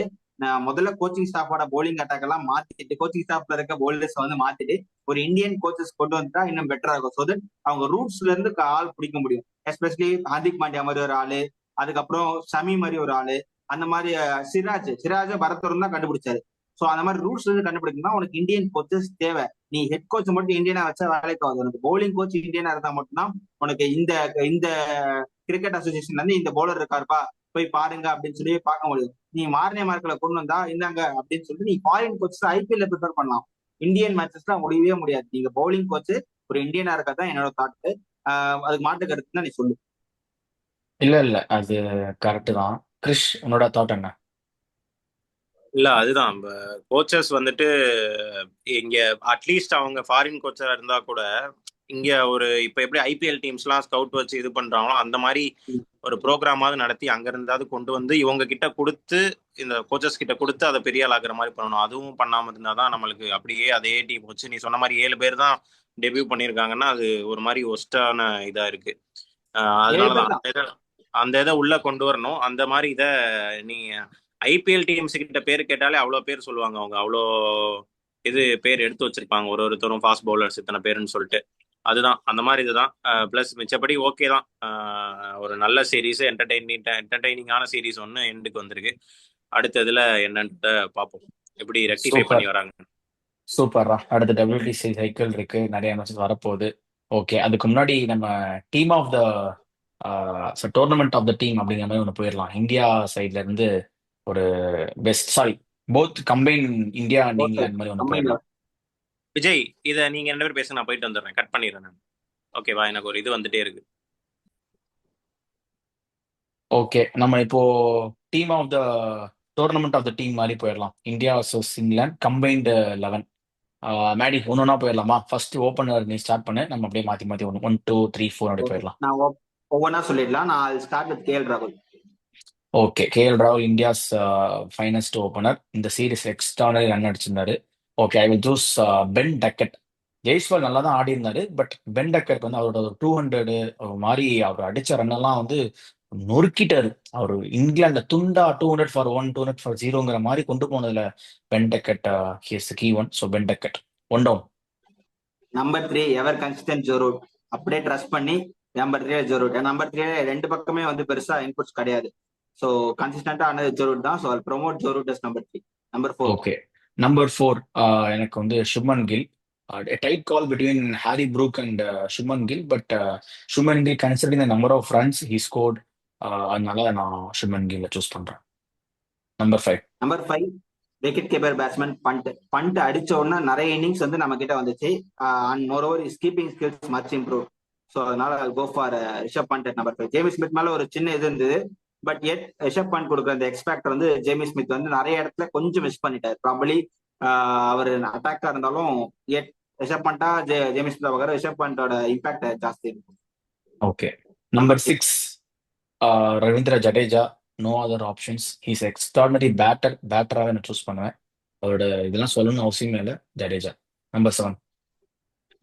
முதல்ல கோச்சிங் ஸ்டாஃபோட போலிங் அட்டாக் எல்லாம் மாத்திட்டு, கோச்சிங் ஸ்டாஃப்ல இருக்க போல்டர்ஸ் வந்து மாத்திட்டு ஒரு இந்தியன் கோச்சஸ் கொண்டு வந்துட்டா இன்னும் பெட்டரா இருக்கும். ஸோ தட் அவங்க ரூட்ஸ்ல இருந்து ஆள் பிடிக்க முடியும். எஸ்பெஷலி ஹார்திக் பாண்டியா மாதிரி ஒரு ஆளு, அதுக்கப்புறம் ஷமி மாதிரி ஒரு ஆளு, அந்த மாதிரி சிராஜ பரத்தரும் தான் கண்டுபிடிச்சாரு. சோ அந்த மாதிரி ரூட்ஸ் வந்து கண்டுபிடிக்கணும்னா உனக்கு இந்தியன் கோச்சஸ் தேவை. நீ ஹெட் கோச் மட்டும் இந்தியனா வச்சா வேலைக்கு ஆகுது. உனக்கு பவுலிங் கோச் இந்தியனா இருந்தா மட்டும்தான் உனக்கு இந்த இந்த கிரிக்கெட் அசோசியேஷன்ல இருந்து இந்த பவுலர் இருக்காருப்பா போய் பாருங்க அப்படின்னு சொல்லி பார்க்க முடியும். நீ மார்னே மார்க்ல கொண்டு வந்தா இந்தாங்க அப்படின்னு சொல்லிட்டு நீ ஃபாரின் கோச்சஸ் IPL ப்ரிப்பேர் பண்ணலாம். இந்தியன் மேட்சஸ்ல முடியவே முடியாது. நீங்க பவுலிங் கோச் ஒரு இந்தியனா இருக்கதான் என்னோட தாட்டு. அதுக்கு மாட்டு கருத்து தான் நீ சொல்லு. இல்ல இல்ல, அது கரெக்ட் தான். கிரிஷ், உன்னோட தாட் என்ன? இல்ல அதுதான் கோச்சஸ் வந்துட்டு இங்க அட்லீஸ்ட் அவங்க ஃபாரின் கோச்சா இருந்தா கூட இங்க ஒரு இப்ப எப்படி IPL டீம்ஸ்லாம் ஸ்கவுட் வச்சு இது பண்றாங்களோ அந்த மாதிரி ஒரு ப்ரோக்ராமாவது நடத்தி அங்க இருந்தாவது கொண்டு வந்து இவங்க கிட்ட கொடுத்து, இந்த கோச்சஸ் கிட்ட கொடுத்து அதை பெரிய ஆள் ஆகுற மாதிரி பண்ணணும். அதுவும் பண்ணாம இருந்தாதான் நம்மளுக்கு அப்படியே அதே டீம் வச்சு நீ சொன்ன மாதிரி 7 பேர் தான் டெபியூ பண்ணியிருக்காங்கன்னா அது ஒரு மாதிரி ஒஸ்டான இதா இருக்கு. 7 அதனாலதான் பேர் தான். அந்த இதை உள்ள கொண்டு வரணும். அந்த மாதிரி இதை நீ IPL டீம்ஸ் கிட்ட பேர் கேட்டாலே அவ்வளோ பேர் சொல்லுவாங்க. அவங்க அவ்வளோ இது பேர் எடுத்து வச்சிருப்பாங்க, ஒருத்தரும் ஃபாஸ்ட் பவுலர்ஸ் இத்தனை பேருன்னு சொல்லிட்டு. அதுதான் அந்த மாதிரி இதுதான். ப்ளஸ் மிச்சப்படி ஓகே தான். ஒரு நல்ல சீரீஸ், என்டர்டைனிங்கான சீரீஸ் ஒன்று எண்டுக்கு வந்திருக்கு. அடுத்ததுல என்னன்னு பார்ப்போம், எப்படி ரெக்டிஃபை பண்ணி சூப்பர் வராங்க. சூப்பர்ரா. அடுத்த WTC சைக்கிள் இருக்கு, நிறைய மேட்சஸ் வரப்போகுது. ஓகே, அதுக்கு முன்னாடி நம்ம team of the tournament of the team அப்படிங்கிற மாதிரி ஒன்று போயிடலாம். இந்தியா சைட்ல இருந்து ஒரு best, sorry, both combine India and England மாதிரி ஒன்று கம்பைன்ல போயிடலாம். விஜய், இதை நீங்க 2 பேர் பேச, நான் போயிட்டு வந்துடுறேன், கட் பண்ணிடுறேன் நான். ஓகேவா? எனக்கு ஒரு இது வந்துட்டே இருக்கு. ஓகே, நம்ம இப்போ team of the tournament of the team மாதிரி போயிடலாம். India versus England combined 11. மேடி ஒன்னொன்னா போயிடலாமா? ஃபர்ஸ்ட் ஓப்பனர் நீ ஸ்டார்ட் பண்ணு, நம்ம அப்படியே மாத்தி மாத்தி 1, 1, 2, 3, 4 அப்படி ஓகே, போயிடலாம். நான் ஒவ்வொன்றா சொல்லிடலாம். நான் ஸ்டார்ட் வித் கேஎல் ராகுல். ஓகே, கேஎல் ராகுல் இந்தியாஸ் ஃபைனஸ்ட் ஓப்பனர். இந்த series extraordinary run அடிச்சிருந்தாரு. Okay, I will choose Ben Duckett. Jaiswal நல்லா தான் ஆடி இருந்தாரு, பட் பென் டக்கெட் வந்து அவரோட ஒரு 200 ஒரு மாதிரி அவர் அடிச்ச ரன் எல்லாம் வந்து நொறுக்கிட்டாரு. அவர் இங்கிலாந்துல துண்டா 200 ஃபார் 1, 200 ஃபார் 0ங்கிற மாதிரி கொண்டு போனதுல Ben Duckett his key one. So Ben Duckett one down. Number 3 ever consistent Joe Root. அப்படியே ட்ரஸ்ட் பண்ணி நம்பர் 3 ஜோ ரூட். நம்பர் 3 ரெண்டு பக்கமே வந்து பெருசா இன்புட்ஸ் கிடையாது. ஸோ கன்சிஸ்டன்டா ஆனது ஜோ ரூட் தான். So promote Joe Root as number 3. Number 4 okay, number 4 எனக்கு வந்து Shubman Gill. Tight call between Harry Brook and Shubman Gill, but Shubman Gill considering the number of runs he scored, அதனால நான் சுப்மன் கில்ல சூஸ் பண்றேன். Number 5 number 5 wicket keeper batsman Pant. Pant அடிச்ச உடனே நிறைய இன்னிங்ஸ் வந்து நம்ம கிட்ட வந்துச்சு. And moreover is keeping skills much improve. So அதனால go for Rishabh Pant number 5. Jamie Smith மேல ஒரு சின்ன இது இருந்தது, பட் எட் ரிஷப் பண்ட் கொடுக்குற அந்த எக்ஸ்பேக்டர் வந்து ஜேமி ஸ்மித் வந்து நிறைய இடத்துல கொஞ்சம் மிஸ் பண்ணிட்டார். ப்ராபலி அவர் அட்டாக்கா இருந்தாலும் எட் ரிஷப் பண்டா ஜேமி ஸ்மித் பக்கம் ரிஷப் பண்டோட இம்பாக்ட் ஜாஸ்தி இருக்கும். Okay, number 6 Ravindra Jadeja. No other options. He's extraordinary பேட்டராக நான் சூஸ் பண்ணுவேன். அவரோட இதெல்லாம் சொல்லணும்னு அவசியமே இல்லை. Jadeja. Number 7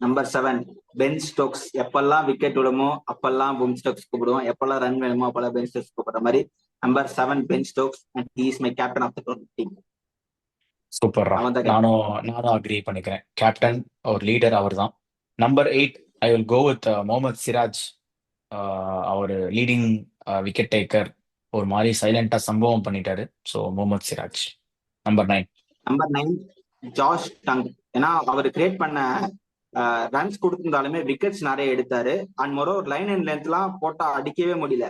number 7 Ben Stokes. எப்பெல்லாம் விக்கெட் விடுமோ அப்பெல்லாம் பென் ஸ்டோக்ஸ் கூப்பிடுவோம், எப்பெல்லாம் ரன் வேணுமோ அப்பெல்லாம் பென் ஸ்டோக்ஸ் கூப்பிடுற மாதிரி. Number 7 Ben Stokes and he is my captain of the team. சூப்பர்ரா. அவன் தான் நானும் அக்ரி பண்ணிக்கிறேன். கேப்டன் ஒரு லீடர் அவர் தான். Number 8 I will go with Mohammed Siraj. அவர் லீடிங் விக்கெட் டேக்கர். ஒரு மாதிரி சைலண்டா சம்பவம் பண்ணிட்டாரு. So Mohammed Siraj. Number 9 number 9 Josh Tongue. ஏன்னா அவர் கிரியேட் பண்ண ரன்ஸ் கொடுத்திருந்தாலுமே விக்கெட்ஸ் நிறைய எடுத்தாரு. அண்ட் மொரோ ஒரு லைன் அண்ட் லென்த் எல்லாம் போட்டா அடிக்கவே முடியல.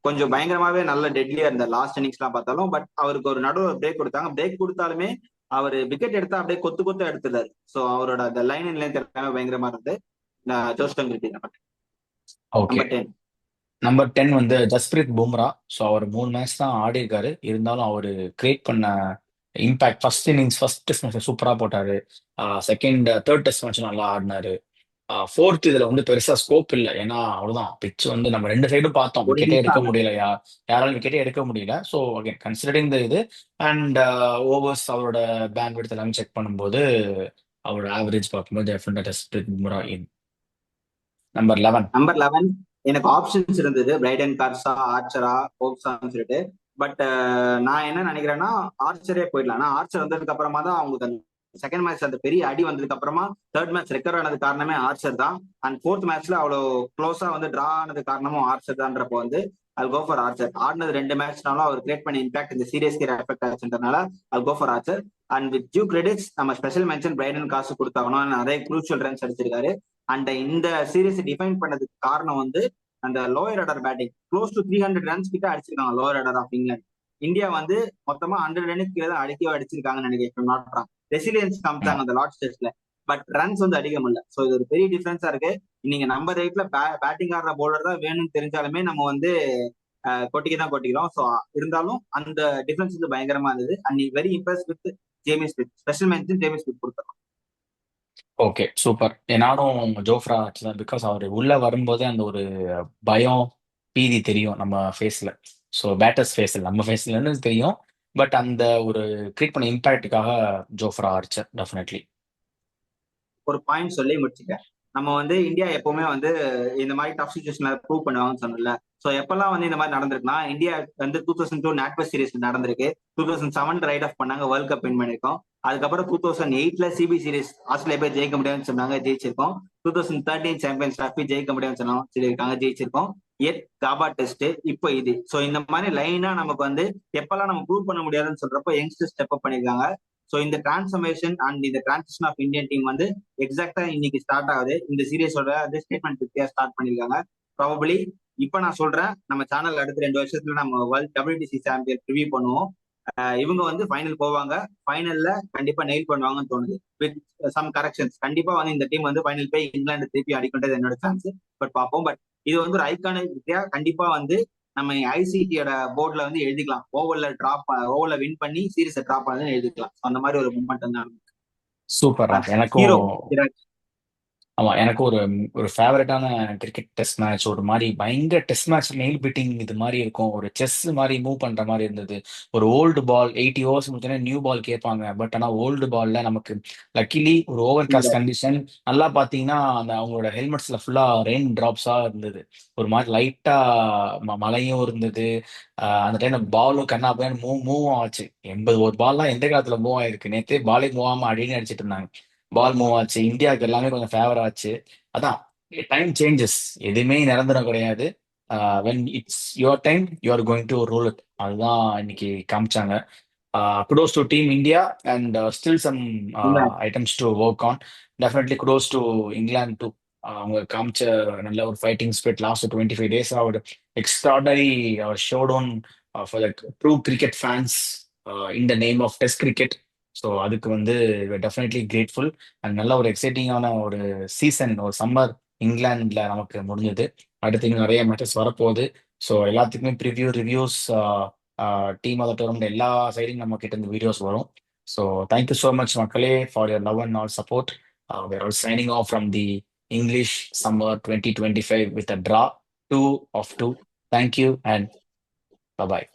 கொஞ்சம் பயங்கரமாவே நல்ல டெட்லியா இருந்த லாஸ்ட் இன்னிங்ஸ் எல்லாம் பார்த்தாலும். பட் அவருக்கு ஒரு நடுவில் பிரேக் கொடுத்தாங்க. பிரேக் கொடுத்தாலுமே அவர் விக்கெட் எடுத்தா அப்படியே கொத்து கொத்து எடுத்துட்டாரு. ஸோ அவரோட அந்த லைன் அண்ட் லென்த் எல்லாமே பயங்கரமா இருந்து ஜோஷ் டங் இருக்கு. ஓகே, நம்பர் 10 நம்பர் 10 வந்து ஜஸ்பிரீத் பும்ரா. ஸோ அவர் 3 மேட்ச் தான் ஆடி இருக்காரு. இருந்தாலும் அவர் கிரியேட் பண்ண impact first innings first test match சூப்பரா போட்டாரு. செகண்ட் தேர்ட் டெஸ்ட் மேட்ச் நல்லா ஆடினாரு. ஃபோர்த் இதுல வந்து பெருசா ஸ்கோப் இல்லை. ஏன்னா அவ்வளவுதான் பிச் வந்து நம்ம ரெண்டு சைடும் பார்த்தோம், ஒரு விக்கெட்டே நிமிஷம் எடுக்க முடியல. யாராலும் விக்கெட்டே எடுக்க முடியல. ஸோ அகைன் கன்சிடரிங் த இது அண்ட் ஓவர்ஸ் அவரோட பேண்ட் எடுத்து எல்லாமே செக் பண்ணும்போது அவரோட ஆவரேஜ் பார்க்கும்போது டெஃபினட்டா ஜஸ்பிரீத் பும்ரா இன். நம்பர் 11 நம்பர் 11 எனக்கு ஆப்ஷன்ஸ் இருந்தது, பிரைடன் கார்ஸா ஆர்ச்சரா ஹோப்ஸான்னு சொல்லிட்டு. பட் நான் என்ன நினைக்கிறேன்னா ஆர்ச்சரே போயிடலாம். ஆனா ஆர்ச்சர் வந்ததுக்கு அப்புறமா தான் அவங்களுக்கு அந்த செகண்ட் மேட்ச் அந்த பெரிய அடி வந்ததுக்கு அப்புறமா தேர்ட் மேட்ச் ரெக்கவர் ஆனது காரணமே ஆர்ச்சர் தான். அண்ட் ஃபோர்த் மேட்ச்ல அவ்வளோ க்ளோஸா வந்து டிரா ஆனது காரணமும் ஆர்ச்சர் தான்றப்போ வந்து அது கோ ஃபார் ஆர்ச்சர். ஆடினது 2 மேட்ச்னாலும் அவர் கிரியேட் பண்ண இம்பாக்ட் இந்த சீரியஸ்க்கு எஃபெக்ட் ஆச்சுன்றதுனால அது go for Archer. And with due credits நம்ம ஸ்பெஷல் மென்ஷன் பிரைடன் காசு கொடுத்தாகணும். நிறைய குரூஷியல் ரன்ஸ் அடிச்சிருக்காரு. அண்ட் இந்த சீரீஸ் டிஃபைன் பண்ணதுக்கு காரணம் வந்து அந்த lower order batting. Close to 300 runs கிட்ட அடிச்சிருக்காங்க lower order of England. India வந்து மொத்தமா 100 ரன்னுக்கு கீழே தான் அடிக்கவே அடிச்சிருக்காங்கன்னு நினைக்கிறேன். ரெசிலியன்ஸ் காமிச்சாங்க அந்த லார்ட்ஸ் டெஸ்ட்ல, பட் ரன்ஸ் வந்து அடிக்க முடியல. ஸோ இது ஒரு பெரிய டிஃபரன்ஸா இருக்கு. நீங்க நம்பர் 8ல பேட்டிங் ஆடுற பவுலர் தான் வேணும்னு தெரிஞ்சாலுமே நம்ம வந்து கொட்டிக்கிறோம். ஸோ இருந்தாலும் அந்த டிஃபரன்ஸ் வந்து பயங்கரமா இருந்தது. And very impress with Jamie Smith. Special mention Jamie Smith கொடுத்துருக்கோம். Okay, super. நானும் ஜோஃப்ரா ஆச்சுதான். பிகாஸ் அவர் உள்ள வரும்போதே அந்த ஒரு பயம் பீதி தெரியும் நம்ம ஃபேஸ்ல. ஸோ பேட்டர்ஸ் ஃபேஸ்ல நம்ம ஃபேஸ்லன்னு தெரியும். பட் அந்த ஒரு கிரியேட் பண்ண இம்பாக்டுக்காக ஜோஃப்ரா ஆர்ச்சர் டெஃபினெட்லி. ஒரு பாயிண்ட் சொல்லி முடிச்சுட்டேன். நம்ம வந்து இந்தியா எப்பவுமே வந்து இந்த மாதிரி டஃப் சுச்சுவேஷன்ல ப்ரூவ் பண்ணுவாங்கன்னு சொன்னல. ஸோ எப்பெல்லாம் வந்து இந்த மாதிரி நடந்திருக்குன்னா இந்தியா வந்து 2002 நாட்வெஸ்ட் சீரிஸ் நடந்திருக்கு. 2007 ரைட் ஆஃப் பண்ணாங்க, வேர்ல்ட் கப் வின் பண்ணிருக்கோம். அதுக்கப்புறம் 2008ல சிபி சீரிஸ் ஆஸ்திரேலியா போய் ஜெயிக்க முடியாதுன்னு சொன்னாங்க, ஜெயிச்சிருக்கோம். 2013 சாம்பியன்ஸ் டிராஃபி ஜெயிக்க முடியாதுன்னு சொன்னாங்க, சொல்லியிருக்காங்க, ஜெயிச்சிருக்கோம். எட் காபா டெஸ்ட் இப்போ இது. ஸோ இந்த மாதிரி லைனா நமக்கு வந்து எப்பெல்லாம் நம்ம ப்ரூவ் பண்ண முடியாதுன்னு சொல்றப்போ யங்ஸ்டர் ஸ்டெப் அப் பண்ணிருக்காங்க. ஸோ இந்த டிரான்ஸ்ஃபர்மேஷன் அண்ட் இந்த டிரான்சிஷன் ஆஃப் இந்தியன் டீம் வந்து எக்ஸாக்டா இன்னைக்கு ஸ்டார்ட் ஆகுது. இந்த சீரியஸோட ஸ்டேட்மெண்ட் வித்தியா ஸ்டார்ட் பண்ணிருக்காங்க. ப்ராபபிளி இப்ப நான் சொல்றேன், நம்ம சேனல் அடுத்த 2 வருஷத்துல நம்ம வேர்ல்ட் WTC சாம்பியன் ரிவ்யூ பண்ணுவோம். இவங்க வந்து ஃபைனல் போவாங்க. ஃபைனல்ல கண்டிப்பா நெயில் பண்ணுவாங்கன்னு தோணுது. With some corrections. கண்டிப்பா வந்து இந்த டீம் வந்து ஃபைனல் போய் இங்கிலாந்து திருப்பி அடிக்கின்றது என்னோட சான்ஸ். பட் பார்ப்போம். பட் இது வந்து ஒரு ஐகானிக் வித்தியா. கண்டிப்பா வந்து நம்ம ஐசிடியோட போர்ட்ல வந்து எழுதிக்கலாம், ஓவர்ல வின் பண்ணி சீரிஸை டிராப் பண்ணதுன்னு எழுதிக்கலாம். அந்த மாதிரி ஒரு மூமெண்ட் தான். சூப்பர்ரா. ஹீரோ எனக்கும் ஆமா, எனக்கு ஒரு ஒரு ஃபேவரட்டான கிரிக்கெட் டெஸ்ட் மேட்ச், ஒரு மாரி பயங்கர டெஸ்ட் மேட்ச் நெயில் பிட்டிங் இது மாரி இருக்கும். ஒரு செஸ் மாரி மூவ் பண்ற மாரி இருந்தது. ஒரு ஓல்டு பால் 80 ஓவர்ஸ் முடிச்சோனே நியூ பால் கேட்பாங்க. பட் ஆனா ஓல்டு பால்ல நமக்கு லக்கிலி ஒரு ஓவர் காஸ்ட் கண்டிஷன் நல்லா பார்த்தீங்கன்னா, அந்த அவங்களோட ஹெல்மெட்ஸ்ல ஃபுல்லா ரெயின் டிராப்ஸா இருந்தது. ஒரு மாரி லைட்டா மழையும் இருந்தது. அந்த டைம்ல பாலும் கன்னா பின்னான்னு மூவும் ஆச்சு. 80 ஒரு பால்லாம் எந்த காலத்துல மூவ் ஆயிருக்கு? நேத்தே பாலே மூவ் ஆகாம அடின்னு அடிச்சிட்டு இருந்தாங்க. பால் மூவ் ஆச்சு. இந்தியாவுக்கு எல்லாமே கொஞ்சம் ஃபேவர் ஆச்சு. அதான் டைம் சேஞ்சஸ். எதுவுமே நிரந்தரம் கிடையாது. When it's your time you are going to rule it. அதுதான் இன்னைக்கு காமிச்சாங்க. Kudos to team India and still some items to work on. Definitely kudos to England to அவங்க காமிச்ச நல்ல ஒரு ஃபைட்டிங் ஸ்பிரிட் லாஸ்ட் 25 days ஒரு extraordinary showed on for the true cricket fans in the name of test cricket. So அதுக்கு வந்து definitely grateful. And நல்ல ஒரு எக்ஸைட்டிங்கான ஒரு சீசன், ஒரு சம்மர் இங்கிலாந்துல நமக்கு முடிஞ்சது. அடுத்து இன்னும் நிறைய மேட்சஸ் வரப்போகுது. ஸோ எல்லாத்துக்குமே preview reviews team of the tournament எல்லா சைடும் நம்ம கிட்ட இருந்து வீடியோஸ் வரும். ஸோ தேங்க்யூ ஸோ மச் மக்களே for your love and all support. We're all signing off from the English summer 2025 with a draw 2 of 2. Thank you and bye bye.